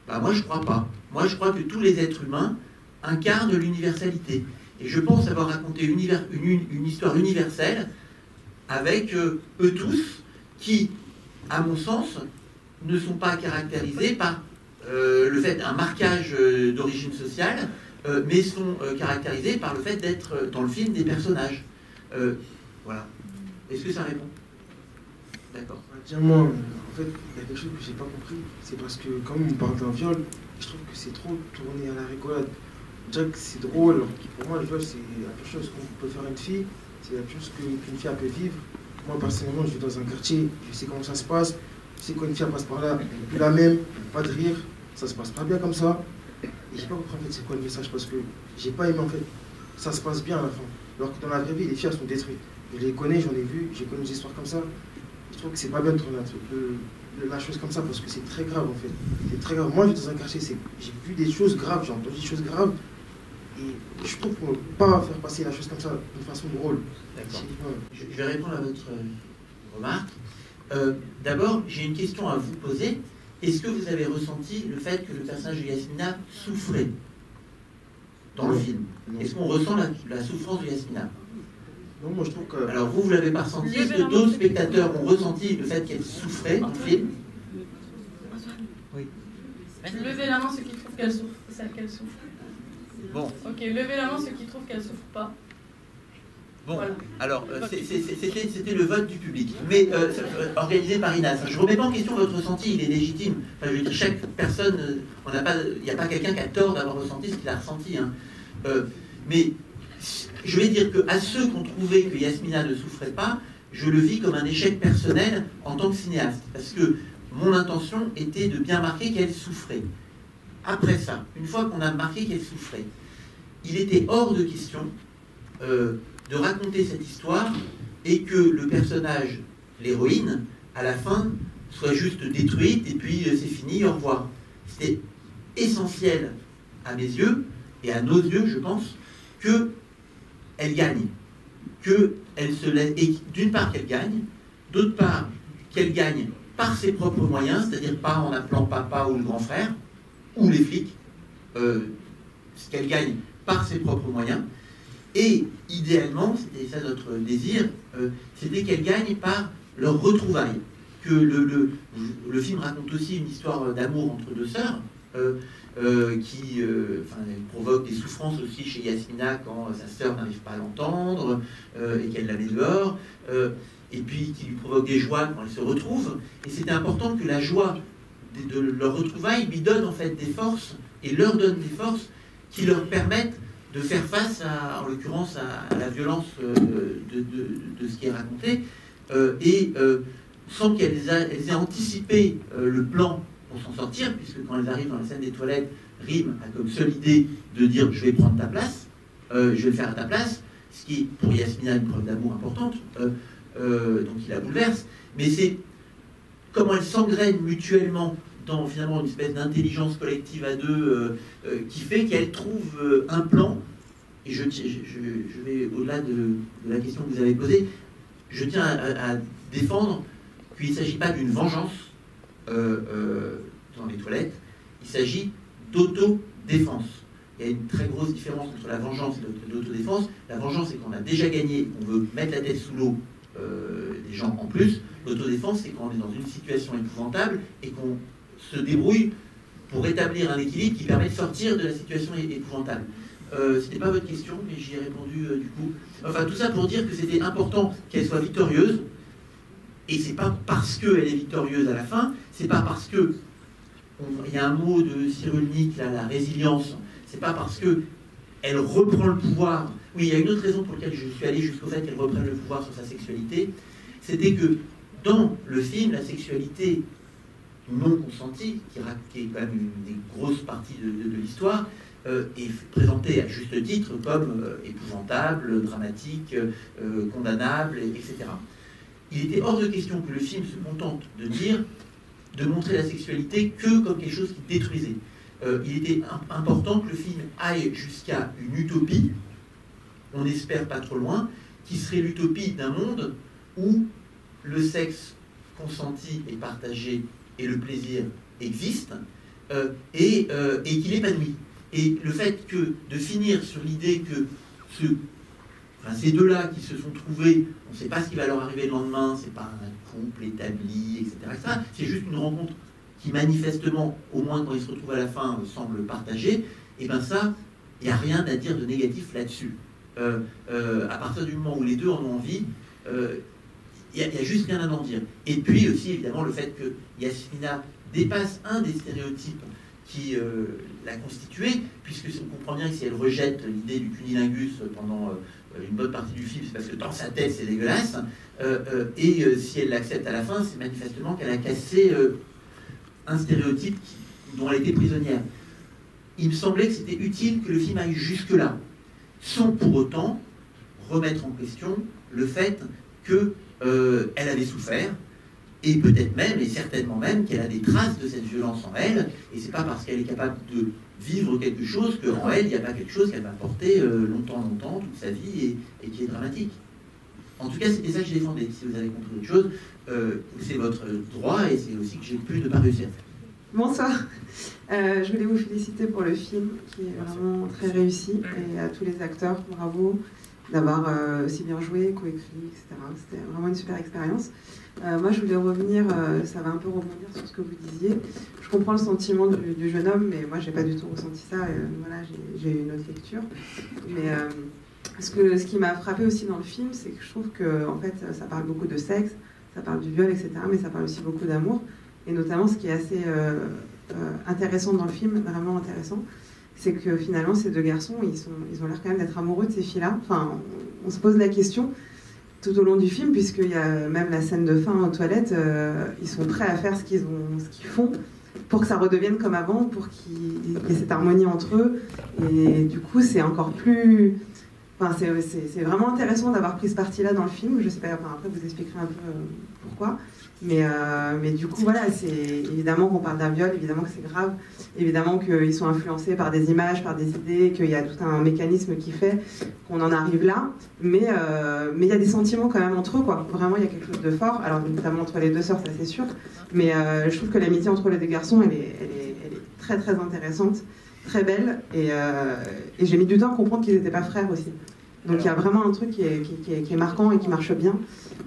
Moi, je crois pas. Moi, je crois que tous les êtres humains incarnent l'universalité. Et je pense avoir raconté une histoire universelle avec eux tous, qui, à mon sens, ne sont pas caractérisés par le fait d'un marquage d'origine sociale, mais sont caractérisés par le fait d'être dans le film des personnages. Voilà. Est-ce que ça répond? D'accord. Moi, en fait, il y a quelque chose que j'ai pas compris. C'est parce que quand on parle d'un viol, je trouve que c'est trop tourné à la rigolade. On dirait que c'est drôle. Pour moi, le viol, c'est la pire chose qu'on peut faire à une fille. C'est la pire chose qu'une fille peut vivre. Moi, personnellement, je vis dans un quartier, je sais comment ça se passe. Je sais quand une fille passe par là, elle n'est plus la même, pas de rire. Ça se passe pas bien comme ça. Et j'ai pas compris en fait c'est quoi le message, parce que j'ai pas aimé en fait. Ça se passe bien à la fin. Alors que dans la vraie vie, les filles elles sont détruites. Je les connais, j'en ai vu, j'ai connu des histoires comme ça. Je trouve que c'est pas bien de tourner la chose comme ça, parce que c'est très grave en fait. C'est très grave. Moi, je vis dans un quartier, j'ai vu des choses graves, j'ai entendu des choses graves. Et je trouve qu'on ne peut pas faire passer la chose comme ça d'une façon drôle. D'accord. Je vais répondre à votre remarque. D'abord, j'ai une question à vous poser. Est-ce que vous avez ressenti le fait que le personnage de Yasmina souffrait dans le film? Est-ce qu'on ressent la souffrance de Yasmina? Non, moi je trouve que... Alors vous ne l'avez pas ressenti? Est-ce que d'autres spectateurs ont ressenti le fait qu'elle souffrait dans le film? Oui. Levez la main ceux qui trouvent qu'elle souffre. Qu'elle souffre. Bon. Ok, levez la main ceux qui trouvent qu'elle ne souffre pas. Bon, voilà. Alors, c'était le vote du public, mais organisé par Inas. Je ne remets pas en question votre ressenti, il est légitime. Enfin, je veux dire, chaque personne, il n'y a pas quelqu'un qui a tort d'avoir ressenti ce qu'il a ressenti. Hein. Mais je vais dire qu'à ceux qui ont trouvé que Yasmina ne souffrait pas, je le vis comme un échec personnel en tant que cinéaste. Parce que mon intention était de bien marquer qu'elle souffrait. Après ça, une fois qu'on a marqué qu'elle souffrait, il était hors de question de raconter cette histoire et que le personnage, l'héroïne, à la fin, soit juste détruite et puis c'est fini, au revoir. C'était essentiel à mes yeux et à nos yeux, je pense, qu'elle gagne. Qu'elle se laisse, et d'une part qu'elle gagne, d'autre part qu'elle gagne par ses propres moyens, c'est-à-dire pas en appelant papa ou le grand frère, ou les flics, qu'elle gagne par ses propres moyens. Et idéalement, c'était ça notre désir, c'était qu'elle gagne par leur retrouvaille. Que le film raconte aussi une histoire d'amour entre deux sœurs, qui provoque des souffrances aussi chez Yasmina quand sa sœur n'arrive pas à l'entendre et qu'elle la met dehors, et puis qui lui provoque des joies quand elle se retrouve. Et c'était important que la joie de leur retrouvaille lui donne en fait des forces, et leur donne des forces qui leur permettent de faire face, en l'occurrence, à la violence de ce qui est raconté, sans qu'elles aient anticipé le plan pour s'en sortir, puisque quand elles arrivent dans la scène des toilettes, Rim a comme seule idée de dire « je vais prendre ta place, je vais le faire à ta place », ce qui est pour Yasmina une preuve d'amour importante, donc il la bouleverse, mais c'est comment elles s'engrainent mutuellement dans finalement une espèce d'intelligence collective à deux qui fait qu'elles trouvent un plan, et je vais au-delà de la question que vous avez posée, je tiens à défendre qu'il ne s'agit pas d'une vengeance dans les toilettes, il s'agit d'autodéfense. Il y a une très grosse différence entre la vengeance et l'autodéfense. La vengeance, c'est qu'on a déjà gagné, on veut mettre la tête sous l'eau des gens en plus. L'autodéfense, c'est quand on est dans une situation épouvantable et qu'on se débrouille pour établir un équilibre qui permet de sortir de la situation épouvantable. C'était pas votre question, mais j'y ai répondu du coup. Enfin, tout ça pour dire que c'était important qu'elle soit victorieuse. Et c'est pas parce qu'elle est victorieuse à la fin, c'est pas parce que il y a un mot de Cyrulnik, là, la résilience. C'est pas parce que elle reprend le pouvoir. Oui, il y a une autre raison pour laquelle je suis allé jusqu'au fait qu'elle reprenne le pouvoir sur sa sexualité. C'était que dans le film, la sexualité non consentie, qui est quand même une des grosses parties de l'histoire, est présentée à juste titre comme épouvantable, dramatique, condamnable, etc. Il était hors de question que le film se contente de montrer la sexualité que comme quelque chose qui détruisait. Il était important que le film aille jusqu'à une utopie, on espère pas trop loin, qui serait l'utopie d'un monde où le sexe consenti et partagé et le plaisir existent et qu'il épanouit. Et le fait de finir sur l'idée que ces deux-là qui se sont trouvés, on ne sait pas ce qui va leur arriver le lendemain, c'est pas un couple établi, etc. C'est juste une rencontre qui manifestement, au moins quand ils se retrouvent à la fin, semble partager, et bien ça, il n'y a rien à dire de négatif là-dessus. À partir du moment où les deux en ont envie, il n'y a juste rien à en dire. Et puis aussi, évidemment, le fait que Yasmina dépasse un des stéréotypes qui l'a constituée, puisque on comprend bien que si elle rejette l'idée du cunilingus pendant une bonne partie du film, c'est parce que dans sa tête, c'est dégueulasse, et si elle l'accepte à la fin, c'est manifestement qu'elle a cassé un stéréotype dont elle était prisonnière. Il me semblait que c'était utile que le film aille jusque-là, sans pour autant remettre en question le fait qu'elle avait souffert, et peut-être même, et certainement même, qu'elle a des traces de cette violence en elle, et c'est pas parce qu'elle est capable de vivre quelque chose qu'en elle, il n'y a pas quelque chose qu'elle va porter longtemps, toute sa vie, et qui est dramatique. En tout cas, c'était ça que je défendais. Si vous avez compris autre chose, c'est votre droit, et c'est aussi que j'ai pu ne pas réussir. Bonsoir. Je voulais vous féliciter pour le film, qui est vraiment très réussi, et à tous les acteurs, bravo d'avoir si bien joué, coécrit, etc. C'était vraiment une super expérience. Moi, je voulais revenir, ça va un peu rebondir sur ce que vous disiez. Je comprends le sentiment du jeune homme, mais moi, j'ai pas du tout ressenti ça. Voilà, j'ai eu une autre lecture. Mais ce qui m'a frappé aussi dans le film, c'est que je trouve que, en fait, ça parle beaucoup de sexe, ça parle du viol, etc. Mais ça parle aussi beaucoup d'amour. Et notamment, ce qui est assez intéressant dans le film, vraiment intéressant, c'est que finalement, ces deux garçons, ils ont l'air quand même d'être amoureux de ces filles-là. Enfin, on se pose la question tout au long du film, puisqu'il y a même la scène de fin aux toilettes, ils sont prêts à faire ce qu'ils font pour que ça redevienne comme avant, pour qu'il y ait cette harmonie entre eux. Et du coup, c'est encore plus... Enfin, c'est vraiment intéressant d'avoir pris ce parti-là dans le film. Je sais pas, enfin, après vous expliquerez un peu pourquoi. Mais du coup, voilà, c'est évidemment qu'on parle d'un viol, évidemment que c'est grave, évidemment qu'ils sont influencés par des images, par des idées, qu'il y a tout un mécanisme qui fait qu'on en arrive là. Mais il y a des sentiments quand même entre eux, quoi. Vraiment, il y a quelque chose de fort. Alors, notamment entre les deux sœurs, ça c'est sûr. Mais je trouve que l'amitié entre les deux garçons, elle est très très intéressante, très belle. Et j'ai mis du temps à comprendre qu'ils n'étaient pas frères aussi. Donc il y a vraiment un truc qui est marquant et qui marche bien.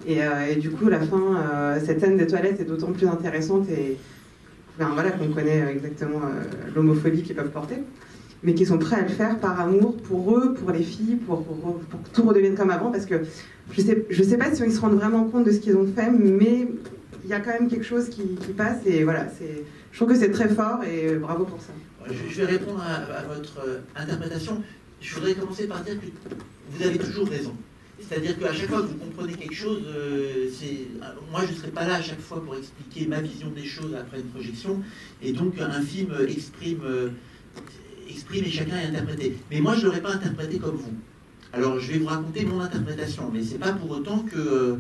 Et du coup, la fin, cette scène des toilettes est d'autant plus intéressante et voilà, qu'on connaît exactement l'homophobie qu'ils peuvent porter, mais qui sont prêts à le faire par amour pour eux, pour les filles, pour que tout redevienne comme avant, parce que je sais pas si ils se rendent vraiment compte de ce qu'ils ont fait, mais il y a quand même quelque chose qui passe et voilà, je trouve que c'est très fort et bravo pour ça. Je vais répondre à votre interprétation. Je voudrais commencer par dire que vous avez toujours raison. C'est-à-dire qu'à chaque fois que vous comprenez quelque chose, moi je ne serai pas là à chaque fois pour expliquer ma vision des choses après une projection, et donc un film exprime et chacun est interprété. Mais moi je ne l'aurais pas interprété comme vous. Alors je vais vous raconter mon interprétation, mais c'est pas pour autant que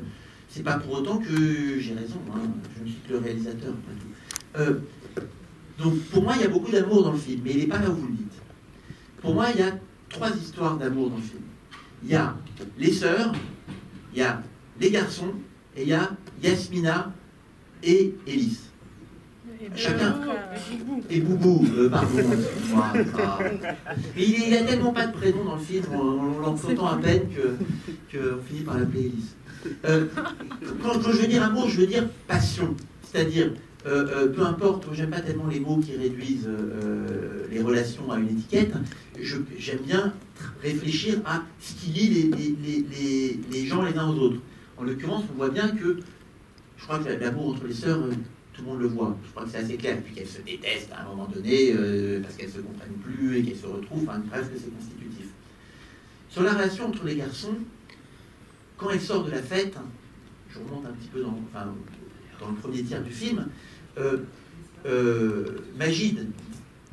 j'ai raison. Hein. Je ne suis que le réalisateur, après tout. Donc pour moi il y a beaucoup d'amour dans le film, mais il n'est pas là où vous le dites. Pour moi il y a 3 histoires d'amour dans le film. Il y a les sœurs, il y a les garçons, et il y a Yasmina et Élise. Chacun. Et Boubou, pardon. Mais il n'y a tellement pas de prénom dans le film, on l'entend à peine qu'on finit par l'appeler Élise. Quand je veux dire amour, je veux dire passion. C'est-à-dire, peu importe, j'aime pas tellement les mots qui réduisent les relations à une étiquette, j'aime bien réfléchir à ce qui lie les gens les uns aux autres. En l'occurrence, on voit bien que, je crois que l'amour entre les sœurs, tout le monde le voit. Je crois que c'est assez clair. Puis qu'elles se détestent à un moment donné, parce qu'elles ne se comprennent plus et qu'elles se retrouvent. Enfin, bref, que c'est constitutif. Sur la relation entre les garçons, quand elle sort de la fête, je remonte un petit peu dans le premier tiers du film, Majid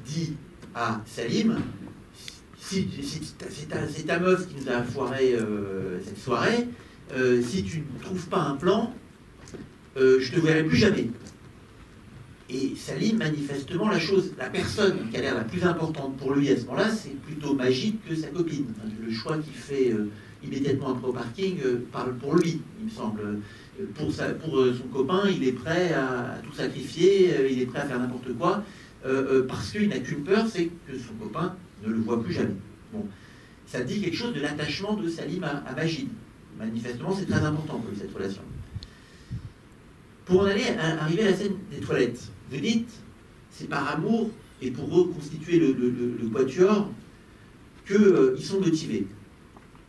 dit à Salim, c'est ta meuf qui nous a foiré cette soirée, si tu ne trouves pas un plan, je te verrai plus jamais. Et Salim, manifestement, la personne qui a l'air la plus importante pour lui à ce moment-là, c'est plutôt Majid que sa copine. Enfin, le choix qu'il fait immédiatement après au parking parle pour lui, il me semble. Pour son copain, il est prêt à tout sacrifier, il est prêt à faire n'importe quoi, parce qu'il n'a qu'une peur, c'est que son copain ne le voit plus jamais. Bon. Ça dit quelque chose de l'attachement de Salim à Majid. Manifestement, c'est très important pour lui, cette relation. Pour en arriver à la scène des toilettes, vous dites, c'est par amour et pour reconstituer le quatuor qu'ils sont motivés.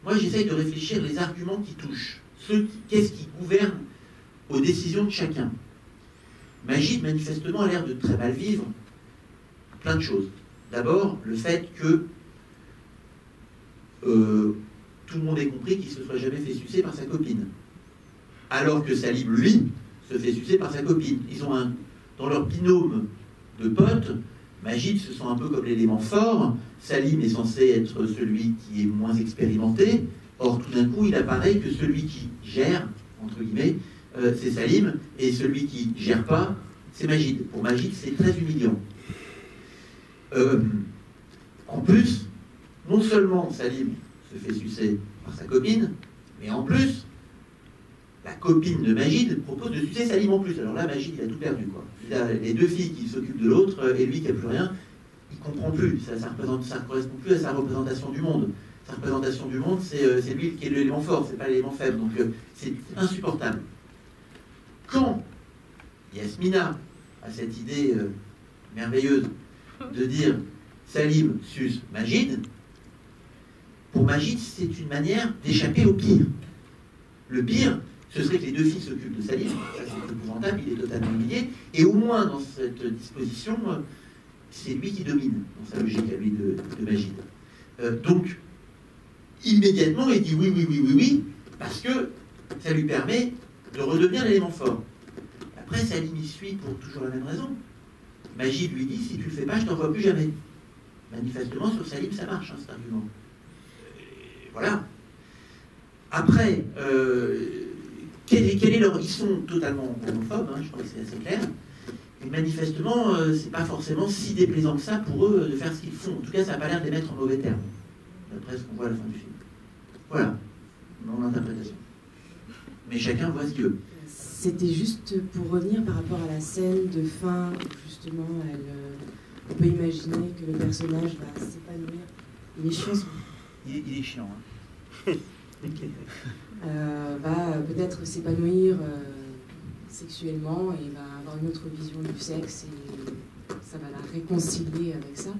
Moi, j'essaye de réfléchir les arguments qui touchent. Qu'est-ce qui gouverne aux décisions de chacun. Majid, manifestement, a l'air de très mal vivre plein de choses. D'abord, le fait que tout le monde ait compris qu'il ne se soit jamais fait sucer par sa copine. Alors que Salim, lui, se fait sucer par sa copine. Ils ont dans leur binôme de potes, Majid se sent un peu comme l'élément fort, Salim est censé être celui qui est moins expérimenté, or tout d'un coup il apparaît que celui qui gère, entre guillemets, c'est Salim, et celui qui gère pas, c'est Majid. Pour Majid, c'est très humiliant. En plus, non seulement Salim se fait sucer par sa copine, mais en plus, la copine de Majid propose de sucer Salim en plus. Alors là, Majid, il a tout perdu, quoi. Il a les deux filles qui s'occupent de l'autre, et lui qui n'a plus rien, il ne comprend plus. Ça ne correspond plus à sa représentation du monde. Sa représentation du monde, c'est lui qui est l'élément fort, c'est pas l'élément faible. Donc c'est insupportable. Quand Yasmina a cette idée merveilleuse de dire Salim suce Majid, pour Majid, c'est une manière d'échapper au pire. Le pire, ce serait que les deux filles s'occupent de Salim, ça c'est épouvantable, il est totalement humilié, et au moins dans cette disposition, c'est lui qui domine, dans sa logique à lui de Majid. Donc, immédiatement, il dit oui, parce que ça lui permet de redevenir l'élément fort. Après, Salim y suit pour toujours la même raison. Majid lui dit, si tu le fais pas, je t'en vois plus jamais. Manifestement, sur Salim, ça marche, hein, cet argument. Voilà. Après, ils sont totalement homophobes, hein, je crois que c'est assez clair. Et manifestement, c'est pas forcément si déplaisant que ça pour eux de faire ce qu'ils font. En tout cas, ça n'a pas l'air de les mettre en mauvais termes, d'après ce qu'on voit à la fin du film. Voilà, mon interprétation. Mais chacun voit ce qu'il veut. C'était juste pour revenir par rapport à la scène de fin, où justement, on peut imaginer que le personnage va s'épanouir. Il est chiant. Il est chiant, hein. Va peut-être s'épanouir sexuellement et va avoir une autre vision du sexe et ça va la réconcilier avec ça.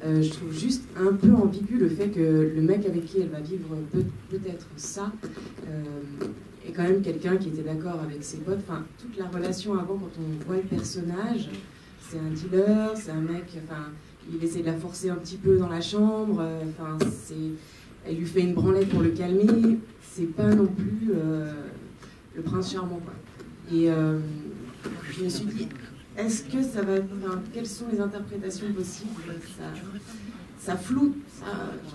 Je trouve juste un peu ambigu le fait que le mec avec qui elle va vivre peut-être ça est quand même quelqu'un qui était d'accord avec ses potes. Enfin, toute la relation avant, quand on voit le personnage, c'est un dealer, c'est un mec, enfin, il essaie de la forcer un petit peu dans la chambre, enfin, elle lui fait une branlette pour le calmer, c'est pas non plus le prince charmant, quoi. Et je me suis dit, est-ce que ça va, enfin, quelles sont les interprétations possibles? Ça floue,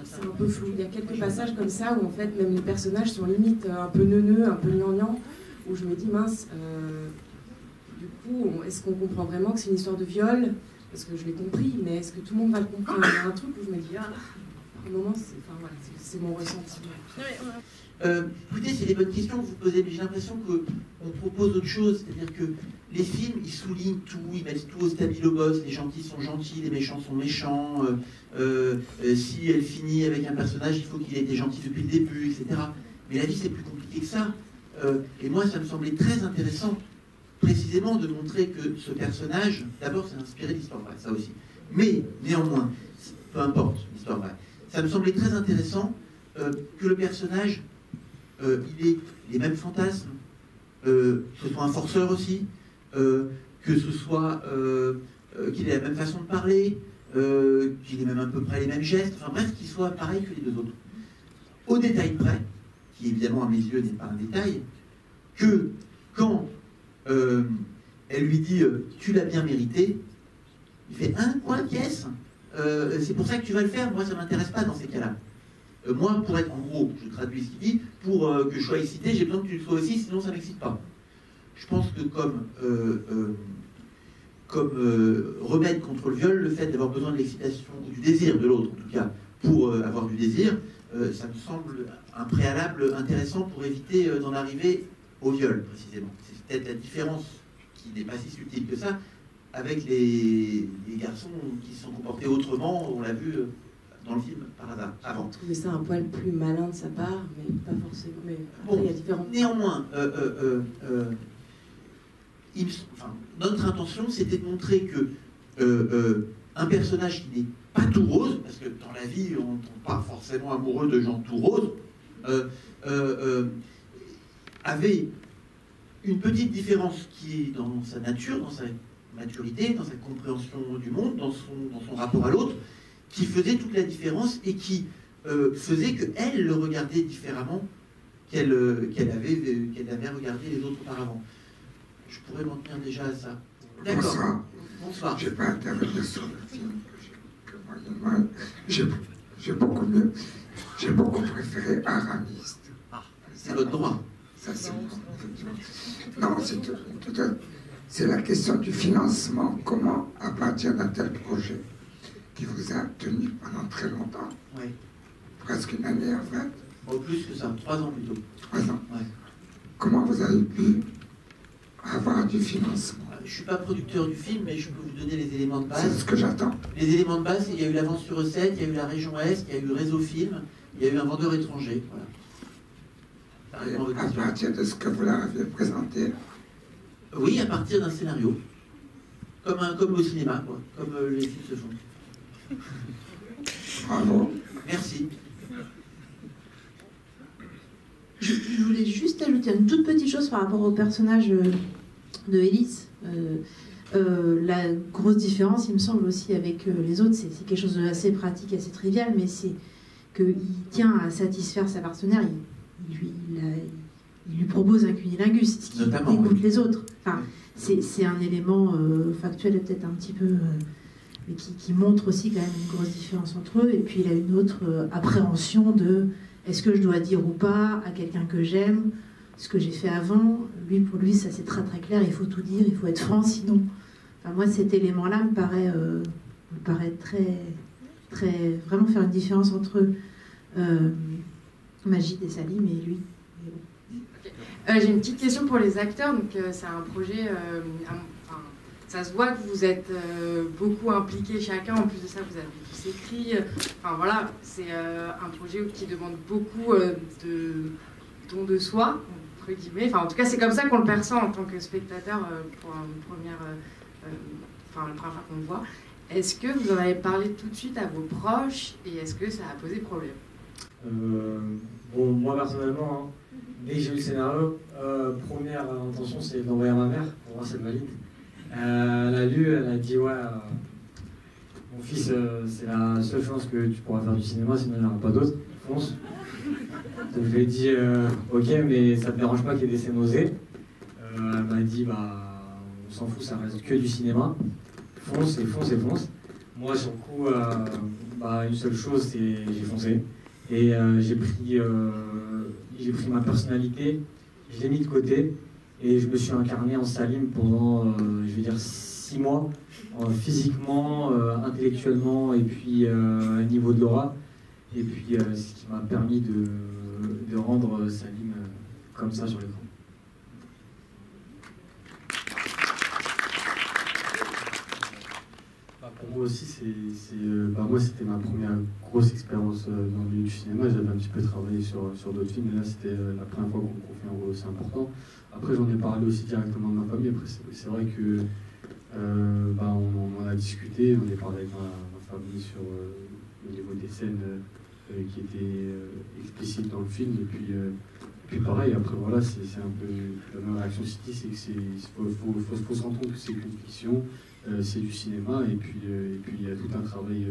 c'est un peu flou. Il y a quelques passages comme ça où en fait même les personnages sont limite un peu neuneux, un peu gnangnan, où je me dis mince, du coup, est-ce qu'on comprend vraiment que c'est une histoire de viol? Parce que je l'ai compris, mais est-ce que tout le monde va le comprendre? Il y a un truc où je me dis, certains moments, c'est mon ressenti. Écoutez, c'est des bonnes questions que vous posez, mais j'ai l'impression qu'on propose autre chose. C'est-à-dire que les films, ils soulignent tout, ils mettent tout au stabilo-boss. Les gentils sont gentils, les méchants sont méchants. Si elle finit avec un personnage, il faut qu'il ait été gentil depuis le début, etc. Mais la vie, c'est plus compliqué que ça. Et moi, ça me semblait très intéressant, précisément, de montrer que ce personnage, d'abord, c'est inspiré de l'histoire vraie, ça aussi. Mais, néanmoins, peu importe l'histoire vraie, ça me semblait très intéressant que le personnage, il ait les mêmes fantasmes, que ce soit un forceur aussi, que ce soit qu'il ait la même façon de parler, qu'il ait même à peu près les mêmes gestes, enfin bref, qu'il soit pareil que les deux autres. Au détail près, qui évidemment à mes yeux n'est pas un détail, que quand elle lui dit tu l'as bien mérité, il fait quoi, qu'est-ce c'est pour ça que tu vas le faire, moi ça m'intéresse pas dans ces cas-là. Moi, pour être, en gros, je traduis ce qu'il dit, pour que je sois excité, j'ai besoin que tu le sois aussi, sinon ça m'excite pas. Je pense que comme remède contre le viol, le fait d'avoir besoin de l'excitation, ou du désir de l'autre en tout cas, pour avoir du désir, ça me semble un préalable intéressant pour éviter d'en arriver au viol, précisément. C'est peut-être la différence, qui n'est pas si subtile que ça, avec les garçons qui se sont comportés autrement, on l'a vu dans le film par hasard, avant. Je trouvais ça un poil plus malin de sa part, mais pas forcément. Mais après, il y a différentes... Néanmoins, notre intention, c'était de montrer que un personnage qui n'est pas tout rose, parce que dans la vie, on ne tombe pas forcément amoureux de gens tout roses, avait une petite différence qui est dans sa nature, dans sa maturité, dans sa compréhension du monde, dans son rapport à l'autre, qui faisait toute la différence et qui faisait qu'elle le regardait différemment qu'elle avait regardé les autres auparavant. Je pourrais m'en tenir déjà à ça. D'accord. Bonsoir. Bonsoir. Je n'ai pas intervenu sur le film que moyennement. J'ai beaucoup préféré Aramiste. Ah, c'est votre droit. Ça, c'est non, c'est la question du financement. Comment, à partir d'un tel projet qui vous a tenu pendant très longtemps, oui. Presque une année en fait. Oh, plus que ça, 3 ans plutôt. 3 ans. Ouais. Comment vous avez pu avoir du financement? Je ne suis pas producteur du film, mais je peux vous donner les éléments de base. C'est ce que j'attends. Les éléments de base, il y a eu l'avance sur recette, il y a eu la région Est, il y a eu Réseau Film, il y a eu un vendeur étranger. Voilà. À partir de ce que vous leur aviez présenté? Oui, à partir d'un scénario. Comme au cinéma, quoi. Comme les films se font. Bravo. Merci. Je voulais juste ajouter une toute petite chose par rapport au personnage de Élise. La grosse différence, il me semble aussi avec les autres, c'est quelque chose d'assez pratique, assez trivial, mais c'est qu'il tient à satisfaire sa partenaire. Il lui propose un cunilingus, ce qui dégoûte les autres. Enfin, c'est un élément factuel et peut-être un petit peu... mais qui montre aussi quand même une grosse différence entre eux. Et puis il a une autre appréhension de est-ce que je dois dire ou pas à quelqu'un que j'aime ce que j'ai fait avant. Pour lui, ça c'est très très clair, il faut tout dire, il faut être franc, sinon... Enfin, moi, cet élément-là me paraît très... vraiment faire une différence entre Majid et Salim et lui. J'ai une petite question pour les acteurs. Donc, c'est un projet... ça se voit que vous êtes beaucoup impliqués chacun. En plus de ça, vous avez tous écrit. Enfin, voilà, c'est un projet qui demande beaucoup de don de soi, entre guillemets. Enfin, en tout cas, c'est comme ça qu'on le perçoit en tant que spectateur pour une première... la première fois qu'on le voit. Est-ce que vous en avez parlé tout de suite à vos proches et est-ce que ça a posé problème? Bon, moi personnellement, dès que j'ai eu le scénario, première intention c'est de l'envoyer à ma mère pour voir si elle valide. Elle a lu, elle a dit ouais, mon fils, c'est la seule chance que tu pourras faire du cinéma, sinon il n'y en aura pas d'autre, fonce. Donc je lui ai dit ok, mais ça te dérange pas qu'il y ait des scènes osées. Elle m'a dit bah on s'en fout, ça reste que du cinéma. Fonce et fonce et fonce. Moi sur le coup, une seule chose c'est j'ai foncé. Et j'ai pris ma personnalité, je l'ai mis de côté et je me suis incarné en Salim pendant, 6 mois, physiquement, intellectuellement et puis au niveau de l'aura. Et puis ce qui m'a permis de rendre Salim comme ça sur l'écran. Pour moi aussi, moi c'était ma première grosse expérience dans le milieu du cinéma. J'avais un petit peu travaillé sur d'autres films, et là c'était la première fois qu'on me confie un rôle aussi important. Après j'en ai parlé aussi directement de ma famille. Après c'est vrai que on en a discuté, on a parlé avec ma famille sur au niveau des scènes qui étaient explicites dans le film. Et puis pareil, après voilà, c'est un peu la même réaction City, c'est qu'il faut se rendre compte que c'est qu'une fiction. C'est du cinéma, et puis il y a tout un travail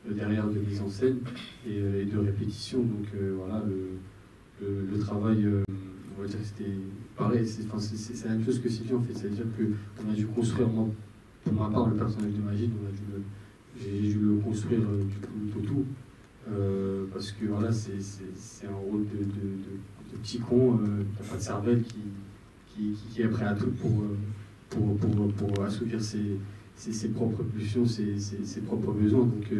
derrière de mise en scène et de répétition. Donc voilà, le travail, on va dire que c'était pareil, c'est la même chose que Sylvie en fait, c'est-à-dire qu'on a dû construire, moi, pour ma part, le personnage de Majid, j'ai dû le construire du coup tout, parce que voilà, c'est un rôle de petit con, t'as pas de cervelle qui est prêt à tout pour assouvir ses propres pulsions, ses propres besoins. Donc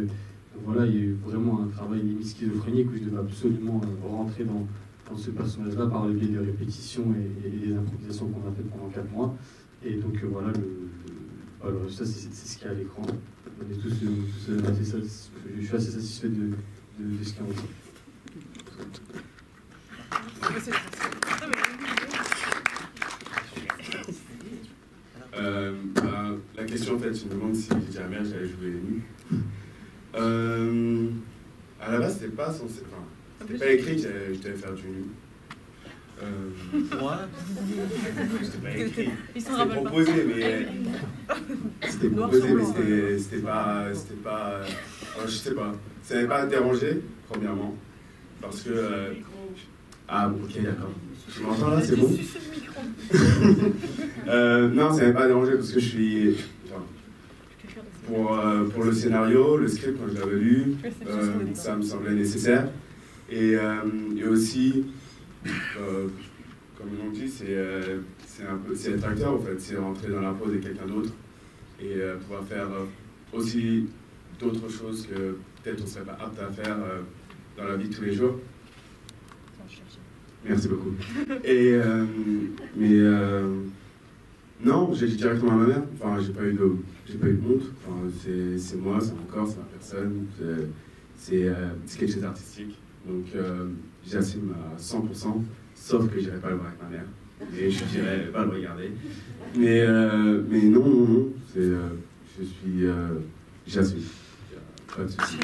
voilà, il y a eu vraiment un travail limite schizophrénique où je devais absolument rentrer dans ce personnage-là par le biais de répétitions et des improvisations qu'on a faites pendant 4 mois. Et donc voilà, le résultat, c'est ce qu'il y a à l'écran. On est tous je suis assez satisfait de ce qu'il y a en train. La question, en fait, je me demande si jamais j'allais jouer les nuls. À la base, c'était pas censé. Enfin, c'était pas écrit que je devais faire du nul. Moi c'était pas écrit. C'était proposé, mais. C'était proposé, mais c'était pas. Je sais pas. Ça n'avait pas dérangé, premièrement. Parce que. Ah, bon, ok, d'accord. Tu m'entends là, c'est bon? Non, ça n'avait pas dérangé parce que je suis. Pour le scénario, le script, quand je l'avais lu, ça me semblait nécessaire. Et aussi, comme on dit, c'est être acteur en fait, c'est rentrer dans la peau de quelqu'un d'autre et pouvoir faire aussi d'autres choses que peut-être on ne serait pas apte à faire dans la vie de tous les jours. Merci beaucoup. Non, j'ai dit directement à ma mère. Enfin, j'ai pas eu de honte. Enfin, c'est moi, c'est mon corps, c'est ma personne. C'est quelque chose d'artistique. Donc, j'assume à 100%, sauf que j'irai pas le voir avec ma mère. Et je dirais pas le regarder. Mais non. J'assume. Pas de souci.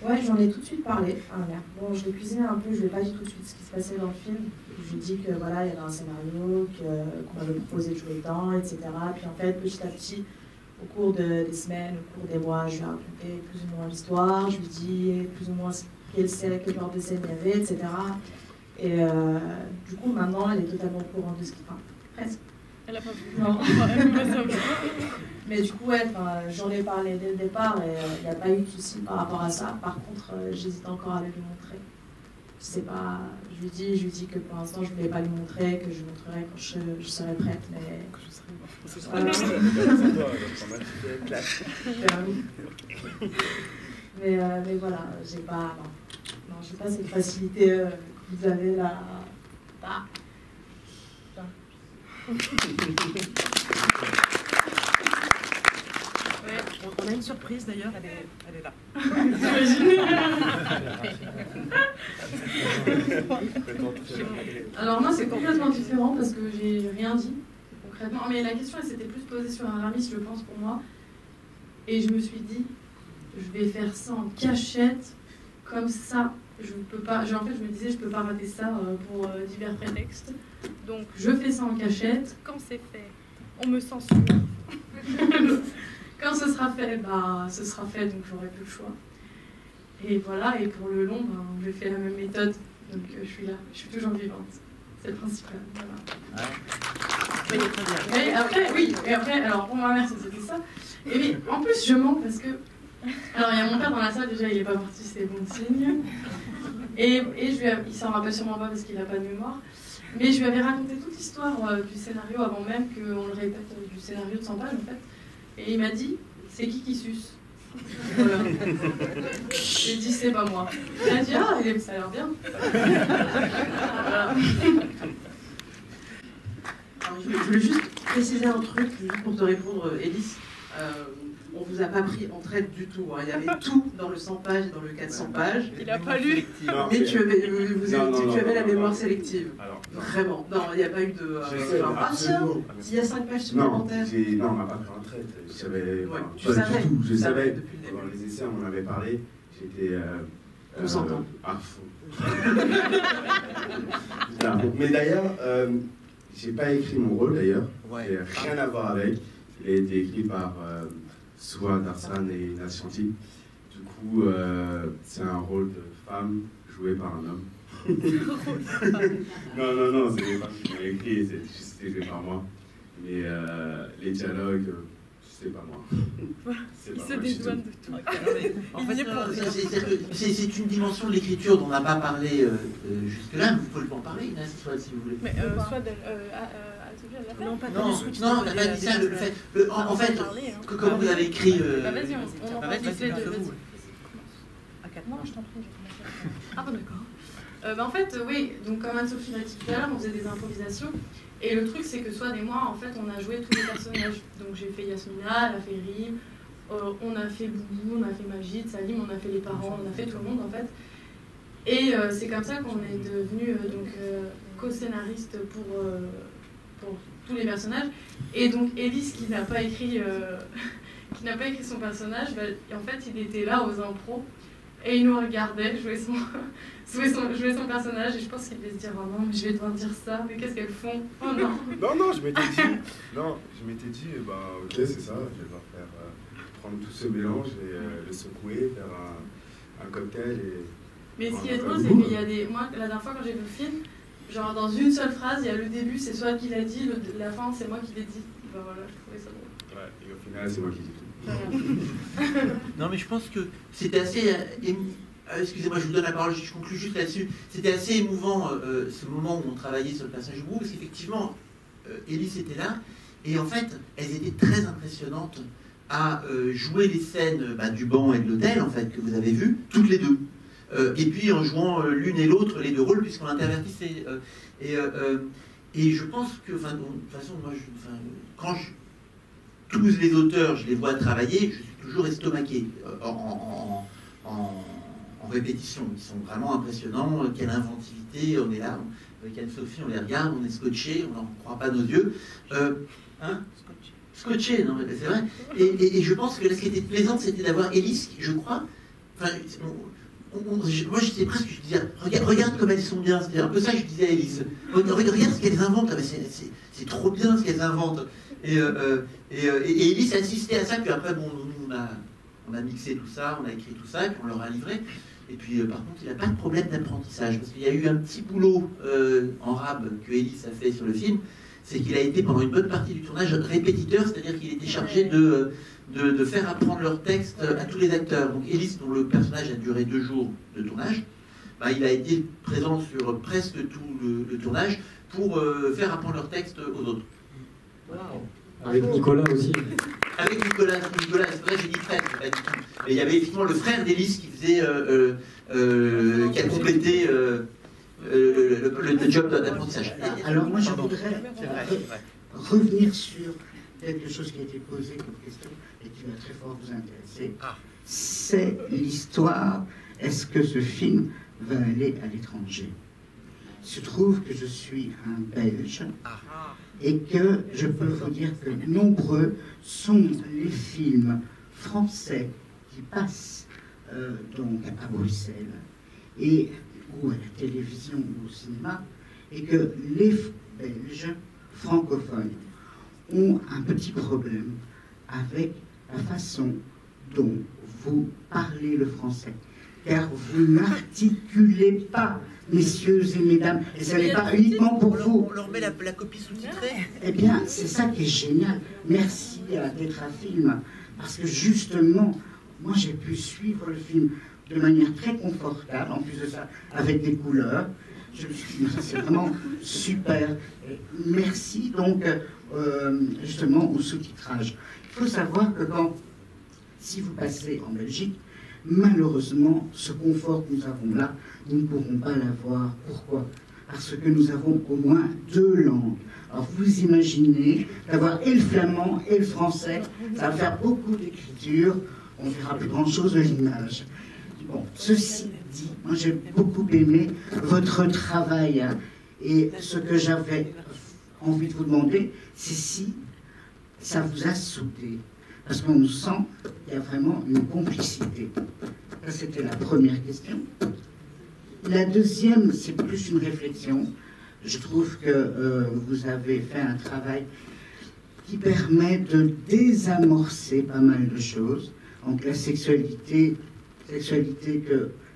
Ouais, j'en ai tout de suite parlé à ma mère. Bon, je l'ai cuisiné un peu, je lui ai pas dit tout de suite ce qui se passait dans le film. Je lui ai dit que voilà, il y avait un scénario, qu'on m'avait proposé de jouer dedans, etc. Puis en fait, petit à petit, au cours des semaines, au cours des mois, je lui ai raconté plus ou moins l'histoire, je lui ai dit plus ou moins quel genre de scène il y avait, etc. Et du coup, maintenant, elle est totalement au courant de ce qui passe. Presque. Elle a pas vu. Non. Mais du coup, ouais, j'en ai parlé dès le départ et il n'y a pas eu de souci par rapport à ça. Par contre, j'hésite encore à le lui montrer. Je sais pas, je lui dis que pour l'instant, je ne voulais pas lui montrer, que je lui montrerai quand je serai prête, mais... Mais voilà, j'ai pas cette facilité que vous avez là. Ah. Ouais, on a une surprise d'ailleurs, elle est là. Alors moi c'est complètement différent parce que j'ai rien dit concrètement, mais la question elle s'était plus posée sur Aramis je pense pour moi, et je me suis dit je vais faire ça en cachette comme ça. Je peux pas, en fait je me disais je peux pas rater ça pour divers prétextes, donc je fais ça en cachette. Quand c'est fait, on me censure. Quand ce sera fait, ce sera fait, donc j'aurai plus le choix. Et voilà, et pour le long, je fais la même méthode, donc je suis là, je suis toujours vivante. C'est le principal. Voilà. Et après, alors pour ma mère c'était ça. Et mais en plus je mens parce que, alors il y a mon père dans la salle, déjà il est pas parti, c'est bon signe. Et il s'en rappelle sûrement pas parce qu'il a pas de mémoire. Mais je lui avais raconté toute l'histoire du scénario avant même qu'on le répète du scénario de 100 pages en fait. Et il m'a dit, c'est qui suce? Voilà. J'ai dit, c'est pas moi. Il a dit, ah, ça a l'air bien. Voilà. Alors, je voulais juste préciser un truc, juste pour te répondre, Élise. On vous a pas pris en traite du tout. Hein. Il y avait tout dans le 100 pages et dans le 400 pages. Il n'a pas lu. Mais tu avais la mémoire sélective. Alors, vraiment. Non, il n'y a pas eu de... ah tiens, il y a 5 pages supplémentaires. Non, on m'a pas pris en traite. Je savais tu savais. Tout. Je savais. Dans les essais, on en avait parlé. J'étais... on s'entend. À fond. Mais d'ailleurs, j'ai pas écrit mon rôle d'ailleurs. Ouais. Rien à voir avec. Il a été écrit par Souha Darsan et Nashanti. Du coup, c'est un rôle de femme joué par un homme. non, c'est les femmes qui l'ont écrit, c'est joué par moi. Mais les dialogues, c'est pas moi. Il se dédouane de tout. En fait, c'est une dimension de l'écriture dont on n'a pas parlé jusque-là, mais vous pouvez en parler, Inès, si vous voulez. Mais soit non, pas non, on n'a pas dit ça. En fait, comment vous avez écrit vas-y, on va dire les deux. À 4 mois, je t'en prie. Ah bon, d'accord. En fait, oui, donc comme Anne-Sophie l'a dit tout à l'heure, on faisait des improvisations. Et le truc, c'est que Swad et moi, en fait, on a joué tous les personnages. Donc j'ai fait Yasmina, elle a fait Rim, on a fait Boubou, on a fait Majid, Salim, on a fait les parents, on a fait tout le monde, en fait. Et c'est comme ça qu'on est devenu co-scénariste pour tous les personnages. Et donc Élise, qui n'a pas écrit son personnage, en fait, il était là aux impros. Et il nous regardait jouer son personnage, et je pense qu'il devait se dire oh non, mais je vais devoir dire ça, mais qu'est-ce qu'elles font? Oh non. Non, je m'étais dit, ok, c'est ça, je vais devoir prendre tout ce mélange et le secouer, faire un cocktail. Mais ce qui est drôle, c'est qu'il y a des. Moi, la dernière fois quand j'ai vu le film, genre dans une seule phrase, il y a le début, c'est soit qui l'a dit, la fin, c'est moi qui l'ai dit. Ben voilà, je trouvais ça drôle. Ouais, et au final, c'est moi qui dis tout. Non, mais je pense que c'était assez... excusez-moi, je vous donne la parole, je conclue juste là-dessus. C'était assez émouvant, ce moment où on travaillait sur le personnage de Boubou, parce qu'effectivement, Élise était là, et en fait, elles étaient très impressionnantes à jouer les scènes du banc et de l'hôtel, en fait, que vous avez vues, toutes les deux. Et puis en jouant l'une et l'autre, les deux rôles, puisqu'on intervertissait. Et je pense que, de toute façon, moi, quand tous les auteurs, je les vois travailler, je suis toujours estomaqué en répétition. Ils sont vraiment impressionnants. Quelle inventivité, on est là. Avec Anne-Sophie, on les regarde, on est scotché, on n'en croit pas nos yeux. Scotché, non, c'est vrai. Et je pense que ce qui était plaisant, c'était d'avoir Élise, je crois. Moi, j'étais presque, je disais, regarde comme elles sont bien. C'était un peu ça que je disais à Élise. Regarde ce qu'elles inventent. C'est trop bien ce qu'elles inventent. Et Élise assistait à ça, puis après, bon, nous, on a mixé tout ça, on a écrit tout ça, et puis on leur a livré. Et puis, par contre, il n'y a pas de problème d'apprentissage, parce qu'il y a eu un petit boulot en rab que Élise a fait sur le film, c'est qu'il a été pendant une bonne partie du tournage répétiteur, c'est-à-dire qu'il était chargé de faire apprendre leur texte à tous les acteurs. Donc Élise, dont le personnage a duré 2 jours de tournage, il a été présent sur presque tout le tournage pour faire apprendre leur texte aux autres. Wow. Avec Nicolas aussi. Avec Nicolas, c'est vrai que j'ai dit frère, pas du tout. Et il y avait effectivement le frère d'Élise qui faisait, qui a complété le job d'apprentissage. Alors moi je voudrais revenir sur quelque chose qui a été posé comme question et qui va très fort vous intéresser. C'est l'histoire, est-ce que ce film va aller à l'étranger? Il se trouve que je suis un Belge et que je peux vous dire que nombreux sont les films français qui passent donc à Bruxelles et ou à la télévision ou au cinéma, et que les Belges francophones ont un petit problème avec la façon dont vous parlez le français, car vous n'articulez pas, messieurs et mesdames, et ce n'est pas uniquement pour vous. On leur met la copie sous-titrée. Eh bien, c'est ça qui est génial. Merci à Tétrafilm, parce que justement, moi j'ai pu suivre le film de manière très confortable, en plus de ça, avec des couleurs. C'est vraiment super. Et merci donc justement au sous-titrage. Il faut savoir que si vous passez en Belgique, malheureusement, ce confort que nous avons là, nous ne pourrons pas l'avoir. Pourquoi? Parce que nous avons au moins 2 langues. Alors vous imaginez d'avoir et le flamand et le français, ça va faire beaucoup d'écriture, on ne verra plus grand-chose de l'image. Bon, ceci dit, moi j'ai beaucoup aimé votre travail, hein, et ce que j'avais envie de vous demander, c'est si ça vous a soudé. Parce qu'on sent qu'il y a vraiment une complicité. Ça, c'était la première question. La deuxième, c'est plus une réflexion. Je trouve que vous avez fait un travail qui permet de désamorcer pas mal de choses. Donc la sexualité que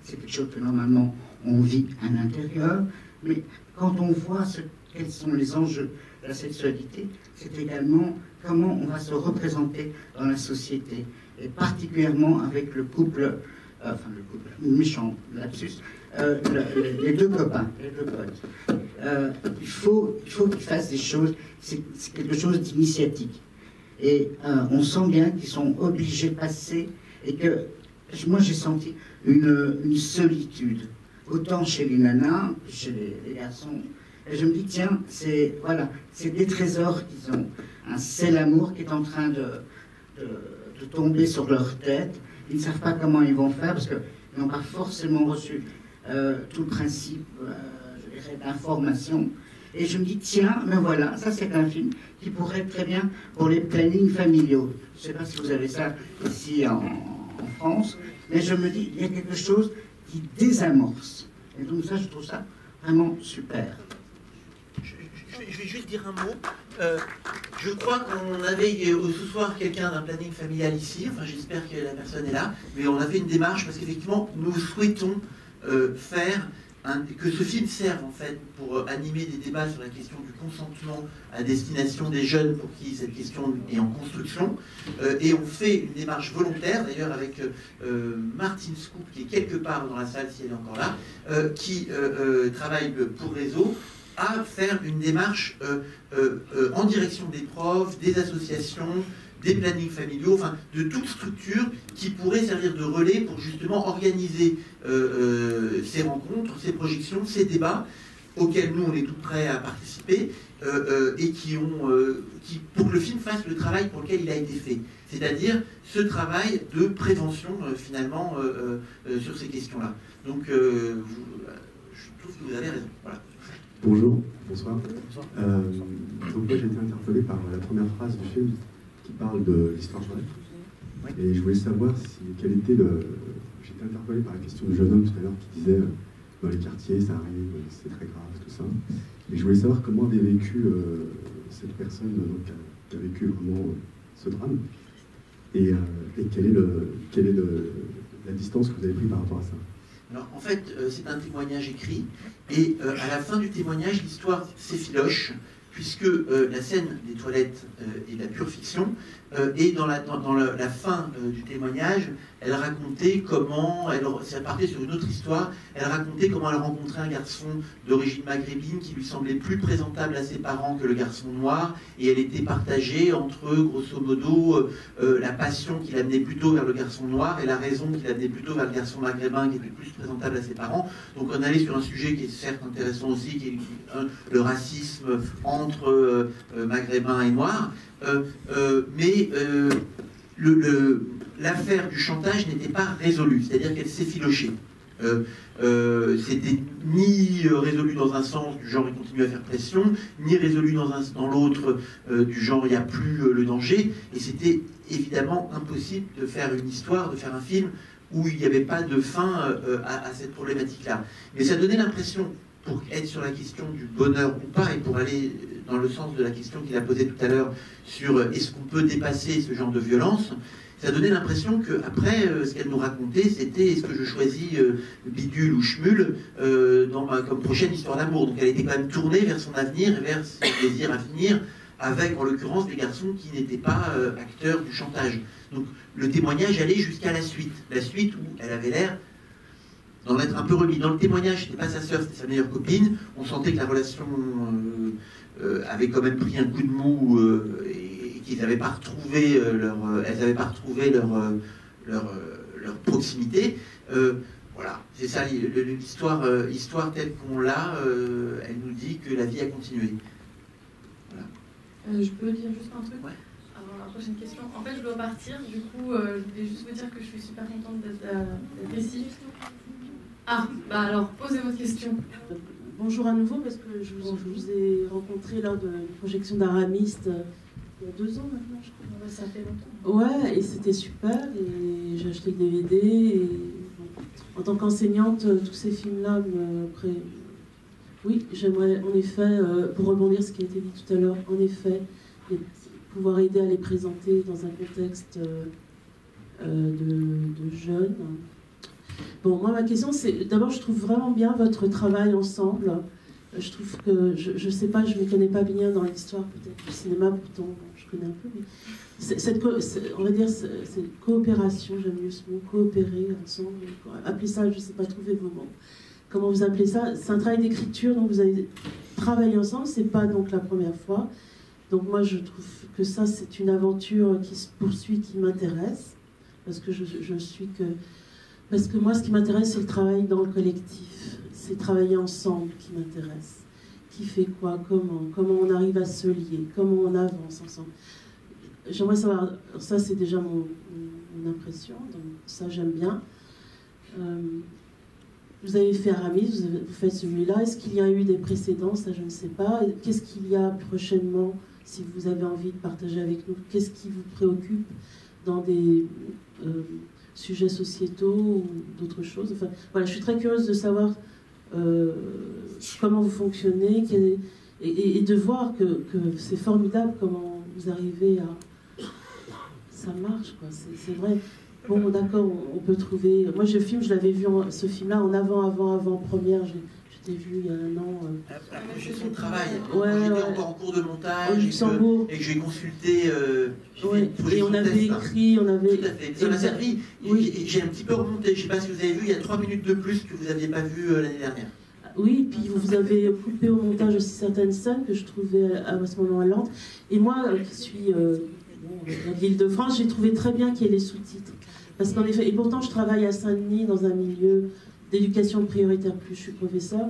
c'est quelque chose que normalement on vit à l'intérieur, mais quand on voit quels sont les enjeux de la sexualité, c'est également comment on va se représenter dans la société, et particulièrement avec le couple, méchant lapsus, les 2 copains, les 2 potes. Il faut qu'ils fassent des choses, c'est quelque chose d'initiatique. Et on sent bien qu'ils sont obligés de passer, et que moi j'ai senti une solitude, autant chez les nanas que chez les garçons. Et je me dis, tiens, c'est des trésors qu'ils ont. Hein, c'est l'amour qui est en train de tomber sur leur tête. Ils ne savent pas comment ils vont faire, parce qu'ils n'ont pas forcément reçu tout le principe d'information. Et je me dis, tiens, mais voilà, ça c'est un film qui pourrait être très bien pour les plannings familiaux. Je ne sais pas si vous avez ça ici en France, mais je me dis, il y a quelque chose qui désamorce. Et donc ça, je trouve ça vraiment super. Je vais juste dire un mot. Je crois qu'on avait ce soir quelqu'un d'un planning familial ici, enfin j'espère que la personne est là, mais on a fait une démarche parce qu'effectivement nous souhaitons faire que ce film serve en fait pour animer des débats sur la question du consentement à destination des jeunes pour qui cette question est en construction, et on fait une démarche volontaire d'ailleurs avec Martine Scoop qui est quelque part dans la salle si elle est encore là, qui travaille pour Réseau, à faire une démarche en direction des profs, des associations, des plannings familiaux, enfin de toute structure qui pourrait servir de relais pour justement organiser ces rencontres, ces projections, ces débats auxquels nous on est tout prêts à participer et qui pour que le film fasse le travail pour lequel il a été fait, c'est-à-dire ce travail de prévention finalement sur ces questions-là. Donc je trouve que vous avez raison. Voilà. Bonjour, bonsoir. Donc moi j'ai été interpellé par la première phrase du film qui parle de l'histoire vraie. Et je voulais savoir quel était J'étais interpellé par la question du jeune homme tout à l'heure qui disait dans les quartiers ça arrive, c'est très grave, tout ça. Et je voulais savoir comment avait vécu cette personne qui a vécu vraiment ce drame. Et quelle est la distance que vous avez prise par rapport à ça. Alors, en fait, c'est un témoignage écrit, et à la fin du témoignage, l'histoire s'effiloche, puisque la scène des toilettes est de la pure fiction, et dans la fin du témoignage, elle racontait comment, ça partait sur une autre histoire, elle racontait comment elle rencontrait un garçon d'origine maghrébine qui lui semblait plus présentable à ses parents que le garçon noir, et elle était partagée entre, grosso modo, la passion qui l'amenait plutôt vers le garçon noir et la raison qui l'amenait plutôt vers le garçon maghrébin qui était plus présentable à ses parents. Donc on allait sur un sujet qui est certes intéressant aussi, qui est le racisme entre maghrébins et noirs, mais l'affaire du chantage n'était pas résolue, c'est-à-dire qu'elle s'effilochait. C'était ni résolu dans un sens du genre il continue à faire pression, ni résolu dans l'autre du genre il n'y a plus le danger, et c'était évidemment impossible de faire une histoire, de faire un film où il n'y avait pas de fin à cette problématique-là. Mais ça donnait l'impression, pour être sur la question du bonheur ou pas, et pour aller dans le sens de la question qu'il a posée tout à l'heure sur est-ce qu'on peut dépasser ce genre de violence, ça donnait l'impression qu'après, ce qu'elle nous racontait, c'était est-ce que je choisis bidule ou schmule comme prochaine histoire d'amour. Donc elle était quand même tournée vers son avenir et vers ses désirs à venir, avec en l'occurrence des garçons qui n'étaient pas acteurs du chantage. Donc le témoignage allait jusqu'à la suite où elle avait l'air d'en être un peu remis. Dans le témoignage, c'était pas sa sœur, c'était sa meilleure copine. On sentait que la relation avait quand même pris un coup de mou et qu'ils n'avaient pas retrouvé elles n'avaient pas retrouvé leur proximité. Voilà, c'est ça l'histoire telle qu'on l'a. Elle nous dit que la vie a continué. Voilà. Je peux dire juste un truc avant la prochaine question. En fait, je dois partir. Du coup, je voulais juste vous dire que je suis super contente d'être ici. Ah, bah alors, posez votre question. Bonjour à nouveau, parce que je vous ai rencontré lors de la projection d'Aramiste il y a 2 ans maintenant, je crois. Ouais, ça fait longtemps. Ouais, et c'était super, et j'ai acheté le DVD. Et, bon, en tant qu'enseignante, tous ces films-là oui, j'aimerais en effet, pour rebondir ce qui a été dit tout à l'heure, en effet, pouvoir aider à les présenter dans un contexte de jeunes. Bon, moi, ma question, c'est... D'abord, je trouve vraiment bien votre travail ensemble. Je trouve que... Je sais pas, je ne me connais pas bien dans l'histoire, peut-être, du cinéma, pourtant, bon, je connais un peu, mais... on va dire, cette coopération, j'aime mieux ce mot, coopérer ensemble. Appelez ça, je ne sais pas, trouver vos mots. Comment vous appelez ça? C'est un travail d'écriture, donc vous avez travaillé ensemble, c'est pas donc la première fois. Donc moi, je trouve que ça, c'est une aventure qui se poursuit, qui m'intéresse, parce que je suis que... Parce que moi, ce qui m'intéresse, c'est le travail dans le collectif. C'est travailler ensemble qui m'intéresse. Qui fait quoi, comment on arrive à se lier, comment on avance ensemble. J'aimerais savoir, ça c'est déjà mon impression, donc ça j'aime bien. Vous avez fait Aramis, vous faites celui-là. Est-ce qu'il y a eu des précédents? Ça, je ne sais pas. Qu'est-ce qu'il y a prochainement, si vous avez envie de partager avec nous? Qu'est-ce qui vous préoccupe dans des sujets sociétaux ou d'autres choses? Enfin, voilà, je suis très curieuse de savoir comment vous fonctionnez et de voir que c'est formidable comment vous arrivez à... Ça marche, quoi. C'est vrai. Bon, d'accord, on peut trouver... Moi, je l'avais vu, ce film-là, en avant-première. Je l'ai vu il y a 1 an. J'ai son travail. J'étais encore en cours de montage. Au Luxembourg. Et que j'ai consulté... et on avait écrit, on avait... Tout à fait. Ça m'a servi. J'ai un petit peu remonté. Je ne sais pas si vous avez vu, il y a 3 minutes de plus que vous n'aviez pas vu l'année dernière. Oui, puis vous avez coupé au montage aussi certaines scènes que je trouvais à ce moment lentes. Et moi, qui suis de l'Île-de-France, j'ai trouvé très bien qu'il y ait les sous-titres. Parce qu'en effet, et pourtant je travaille à Saint-Denis dans un milieu d'éducation prioritaire plus, je suis professeur,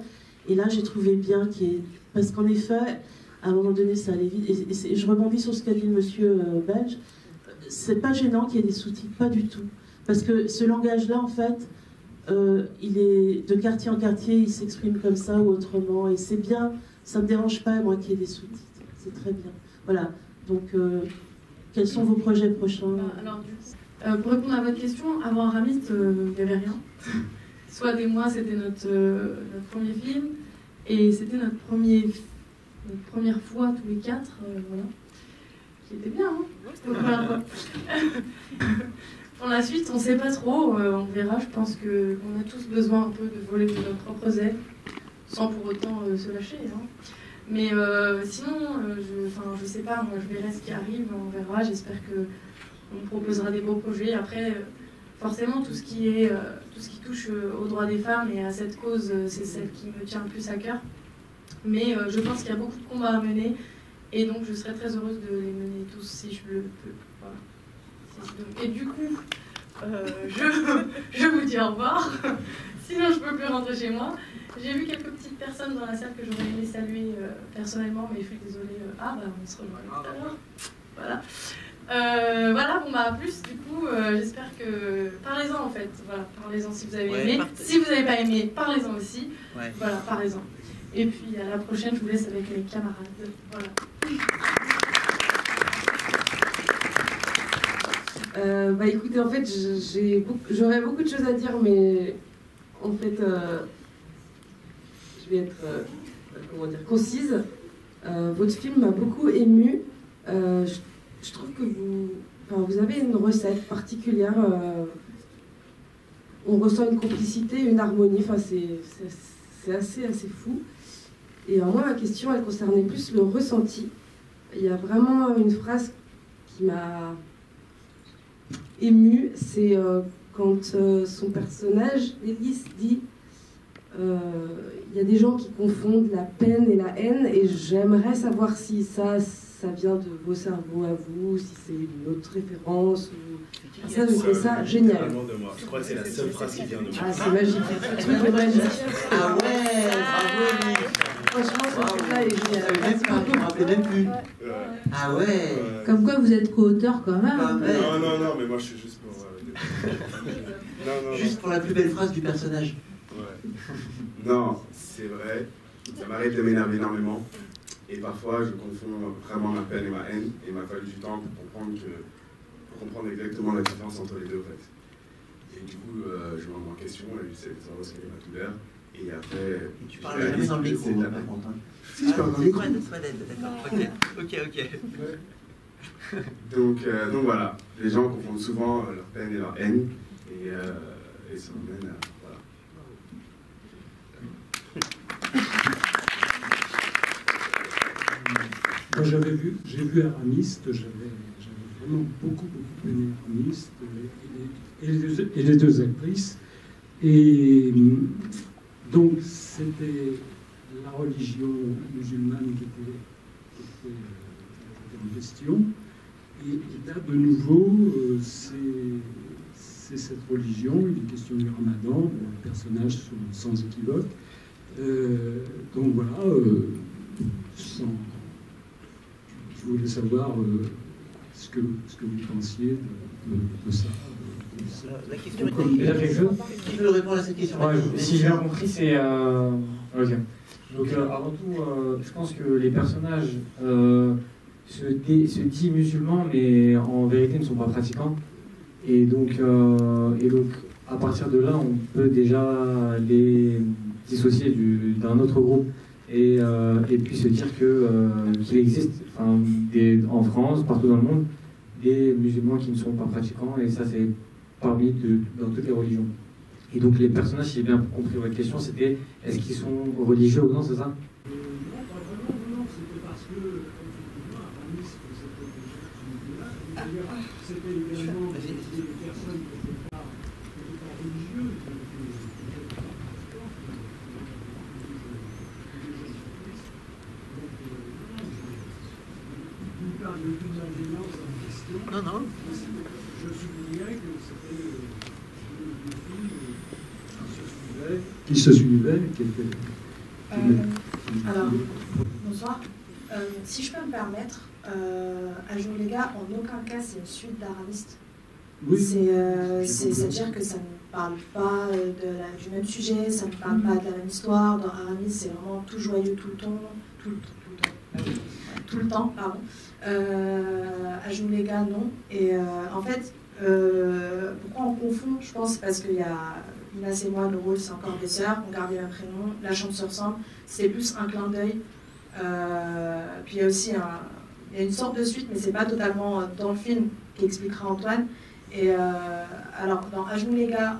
et là j'ai trouvé bien qu'il y ait... Parce qu'en effet, à un moment donné, ça allait vite, et je rebondis sur ce qu'a dit le monsieur belge, c'est pas gênant qu'il y ait des sous-titres, pas du tout. Parce que ce langage-là, en fait, il est de quartier en quartier, il s'exprime comme ça ou autrement, et c'est bien, ça me dérange pas, moi, qu'il y ait des sous-titres, c'est très bien. Voilà, donc quels sont vos projets prochains? Alors, du coup, pour répondre à votre question, avant Aramis, il n'y avait rien. Soit des mois, c'était notre premier film, et c'était notre première fois tous les 4, voilà. Qui était bien, hein? C'était la première fois. Pour la suite, on ne sait pas trop, on verra. Je pense qu'on a tous besoin un peu de voler de nos propres ailes, sans pour autant se lâcher. Hein. Mais sinon, je sais pas, moi je verrai ce qui arrive, on verra. J'espère qu'on nous proposera des beaux projets. Après, forcément, tout ce qui touche aux droits des femmes et à cette cause, c'est celle qui me tient le plus à cœur. Mais je pense qu'il y a beaucoup de combats à mener, et donc je serais très heureuse de les mener tous si je le peux. Voilà. Et du coup, je vous dis au revoir. Sinon, je ne peux plus rentrer chez moi. J'ai vu quelques petites personnes dans la salle que j'aurais aimé saluer personnellement, mais je suis désolée. On se revoit tout à l'heure. Voilà. Voilà, bon, à plus. Du coup, j'espère que... Parlez-en, en fait. Voilà, parlez-en si vous avez aimé. Si vous n'avez pas aimé, parlez-en aussi. Ouais. Voilà, parlez-en. Et puis, à la prochaine, je vous laisse avec mes camarades. Voilà. Écoutez, en fait, j'aurais beaucoup de choses à dire, mais en fait, je vais être concise. Votre film m'a beaucoup émue. Je trouve que vous avez une recette particulière. On ressent une complicité, une harmonie. Enfin, c'est assez fou. Et moi, ma question, elle concernait plus le ressenti. Il y a vraiment une phrase qui m'a émue, c'est quand son personnage, Élise, dit il y a des gens qui confondent la peine et la haine, et j'aimerais savoir si ça vient de vos cerveaux à vous, si c'est une autre référence. Ou... Ça, je trouve ça génial. Je crois que c'est la seule phrase qui vient de moi. Ah, c'est magique. Ce truc est magique. Ah ouais, bravo Élise. Franchement, ce truc-là est génial. Je me rappelais même plus. Ah ouais. Comme quoi vous êtes co-auteur quand même. Non, mais moi je suis juste pour... Juste pour la plus belle phrase du personnage. Ouais. Non, c'est vrai. Ça m'arrive de m'énerver énormément. Et parfois, je confonds vraiment ma peine et ma haine. Et il m'a fallu du temps pour comprendre exactement la différence entre les deux, en fait. Et du coup, je me remets en question, et j'essaie de savoir ce qu'est ma douleur. Et après... Et tu parles jamais dans le micro, par contre. Si, je parle dans le micro. D'accord. Ok. Donc voilà, les gens confondent souvent leur peine et leur haine. Et ça m'amène à... Voilà. Moi j'ai vu Aramis, j'avais vraiment beaucoup aimé Aramis et les deux actrices. Et donc c'était la religion musulmane qui était en question. Et là de nouveau, c'est cette religion, il est question du ramadan, les personnages sont sans équivoque. Donc voilà, je voulais savoir ce que vous pensiez de ça. La question est... Qui veut répondre à cette question? Si j'ai bien compris, c'est... Ok. Donc avant tout, je pense que les personnages se disent musulmans, mais en vérité ne sont pas pratiquants. Et donc à partir de là, on peut déjà les dissocier d'un autre groupe. Et puis se dire qu'il existe en France, partout dans le monde, des musulmans qui ne sont pas pratiquants, et ça c'est dans toutes les religions. Et donc les personnages, si j'ai bien compris votre question, c'était est-ce qu'ils sont religieux ou non, c'est ça? Non, c'était parce que, Aramis, c'était également des personnes qui n'étaient pas religieuses. Non. Je soulignais que c'était le film qui se suivait, qui était... Alors, bonsoir. Si je peux me permettre, À jour les gars, en aucun cas c'est une suite d'Aramiste. Oui. C'est-à-dire que ça ne parle pas du même sujet, ça ne parle pas de la même histoire. Dans Aramis, c'est vraiment tout joyeux tout le temps, pardon. À jour les gars, non. Et en fait, pourquoi on confond? Je pense parce qu'il y a Inès et moi, nos rôles, c'est encore des sœurs, on garde les mêmes prénoms, la chambre se ressemble, c'est plus un clin d'œil. Puis il y a aussi il y a une sorte de suite, mais c'est pas totalement dans le film qu'expliquera Antoine. Et alors, dans À genoux les gars,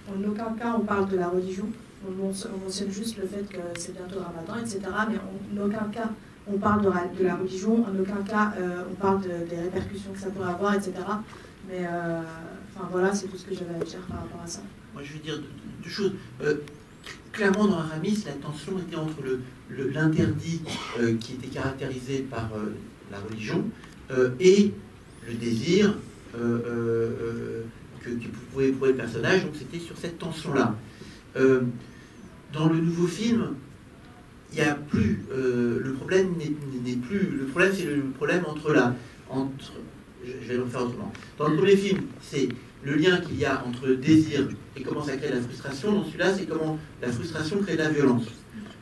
en aucun cas on parle de la religion, on mentionne juste le fait que c'est bientôt Ramadan, etc. Mais en aucun cas on parle de la religion, en aucun cas on parle des répercussions que ça pourrait avoir, etc. Mais enfin voilà, c'est tout ce que j'avais à dire par rapport à ça. Moi je veux dire deux choses. Clairement, dans Aramis, la tension était entre l'interdit qui était caractérisé par la religion et le désir que pouvait éprouver le personnage. Donc c'était sur cette tension-là. Dans le nouveau film, il n'y a plus... le problème n'est plus... Le problème, c'est le problème je vais le faire autrement. Dans le premier film, c'est le lien qu'il y a entre le désir et comment ça crée de la frustration. Dans celui-là, c'est comment la frustration crée de la violence.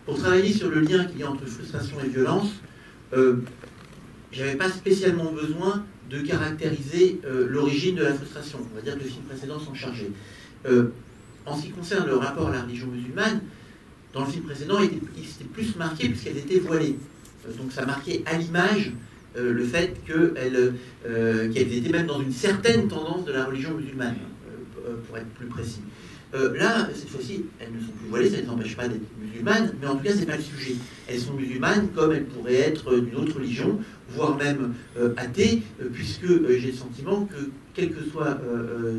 Pour travailler sur le lien qu'il y a entre frustration et violence, j'avais pas spécialement besoin de caractériser l'origine de la frustration. On va dire que les films précédents sont chargés. En ce qui concerne le rapport à la religion musulmane, dans le film précédent, il s'était plus marqué puisqu'elles étaient voilées. Donc ça marquait à l'image le fait qu'elles étaient même dans une certaine tendance de la religion musulmane, pour être plus précis. Là, cette fois-ci, elles ne sont plus voilées, ça ne les empêche pas d'être musulmanes, mais en tout cas, c'est pas le sujet. Elles sont musulmanes comme elles pourraient être d'une autre religion, voire même athées, puisque j'ai le sentiment que quelles que soient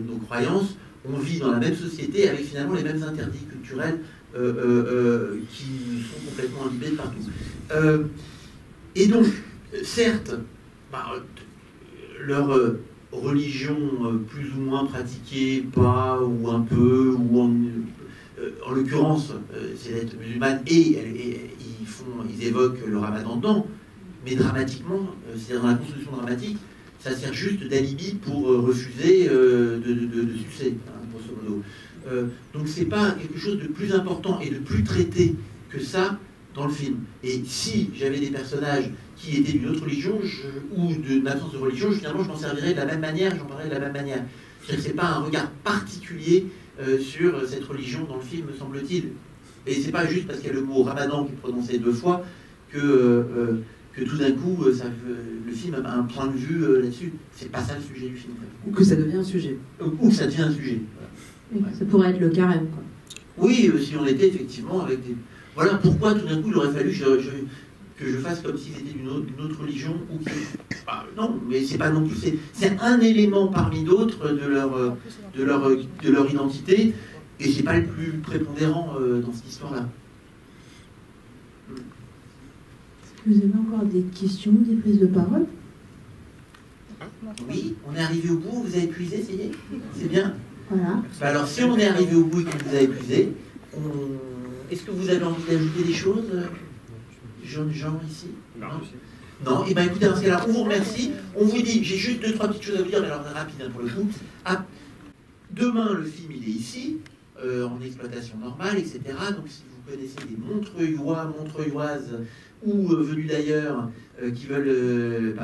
nos croyances, on vit dans la même société avec finalement les mêmes interdits culturels qui sont complètement imbibés partout. Et donc, certes, leur religion plus ou moins pratiquée, pas ou un peu, ou en l'occurrence, c'est d'être musulmane et ils évoquent le ramadan dedans, mais dramatiquement, c'est-à-dire dans la construction dramatique, ça sert juste d'alibi pour refuser de sucer, hein, grosso modo. Donc c'est pas quelque chose de plus important et de plus traité que ça dans le film. Et si j'avais des personnages qui étaient d'une autre religion ou d'une absence de religion, finalement je m'en servirais de la même manière, j'en parlerais de la même manière. C'est-à-dire que c'est pas un regard particulier sur cette religion dans le film, me semble-t-il. Et c'est pas juste parce qu'il y a le mot ramadan qui est prononcé 2 fois que tout d'un coup le film a un point de vue là-dessus. C'est pas ça le sujet du film. Ou que ça devient un sujet. Ou que ça devient un sujet. Voilà. Ça pourrait être le carême, quoi. Oui, si on était effectivement avec des... Voilà pourquoi tout d'un coup il aurait fallu que je fasse comme s'ils étaient d'une autre religion ou que... non, mais c'est pas non plus... C'est un élément parmi d'autres de leur identité et c'est pas le plus prépondérant dans cette histoire-là. Est-ce que vous avez encore des questions, des prises de parole? Oui, on est arrivé au bout, vous avez épuisé, ça y est? C'est bien. Voilà. Alors si on est arrivé au bout et qu'on vous a épuisé, est-ce que vous avez envie d'ajouter des choses, jeunes gens ici? Non. Et bien écoutez, dans ce cas-là, on vous remercie. On vous dit, j'ai juste 2-3 petites choses à vous dire, mais alors rapide hein, pour le coup. Demain, le film, il est ici, en exploitation normale, etc. Donc si vous connaissez des Montreuillois, Montreuilloises ou venus d'ailleurs qui veulent,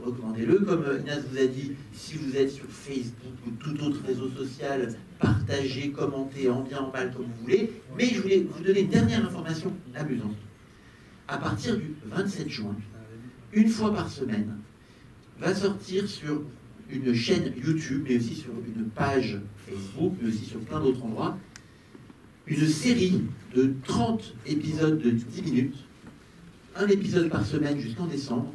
recommandez-le. Comme Inès vous a dit, si vous êtes sur Facebook ou tout autre réseau social, partagez, commentez, en bien, en mal, comme vous voulez. Mais je voulais vous donner une dernière information amusante. À partir du 27 juin, une fois par semaine, va sortir sur une chaîne YouTube, mais aussi sur une page Facebook, mais aussi sur plein d'autres endroits, une série de 30 épisodes de 10 minutes, un épisode par semaine jusqu'en décembre.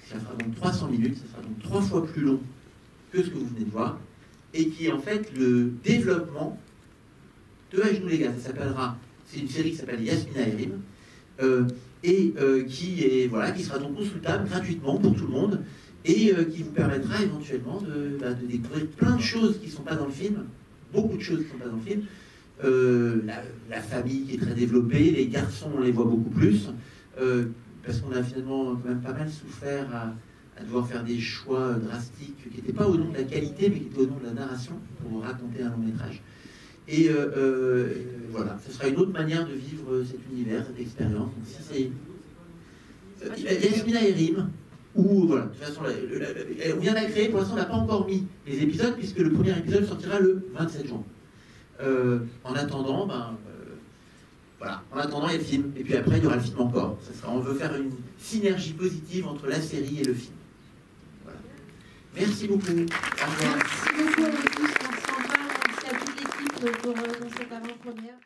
Ça fera donc 300 minutes, ça sera donc 3 fois plus long que ce que vous venez de voir, et qui est en fait le développement de À genoux les gars. Ça s'appellera, c'est une série qui s'appelle Yasmina Erim, qui sera donc consultable gratuitement pour tout le monde, et qui vous permettra éventuellement de découvrir plein de choses qui ne sont pas dans le film, beaucoup de choses qui ne sont pas dans le film, la famille qui est très développée, les garçons on les voit beaucoup plus, parce qu'on a finalement quand même pas mal souffert à devoir faire des choix drastiques qui n'étaient pas au nom de la qualité, mais qui étaient au nom de la narration pour raconter un long métrage. Et voilà, ce sera une autre manière de vivre cet univers, cette expérience. Donc, si c'est Yasmina Erim, ou voilà, de toute façon, on vient de la créer, pour l'instant on n'a pas encore mis les épisodes, puisque le premier épisode sortira le 27 juin. En attendant, voilà, en attendant il y a le film, et puis après il y aura le film encore. On veut faire une synergie positive entre la série et le film. Voilà. Merci beaucoup. Au revoir. Merci beaucoup à vous tous, merci encore, merci à toute l'équipe pour cette avant-première.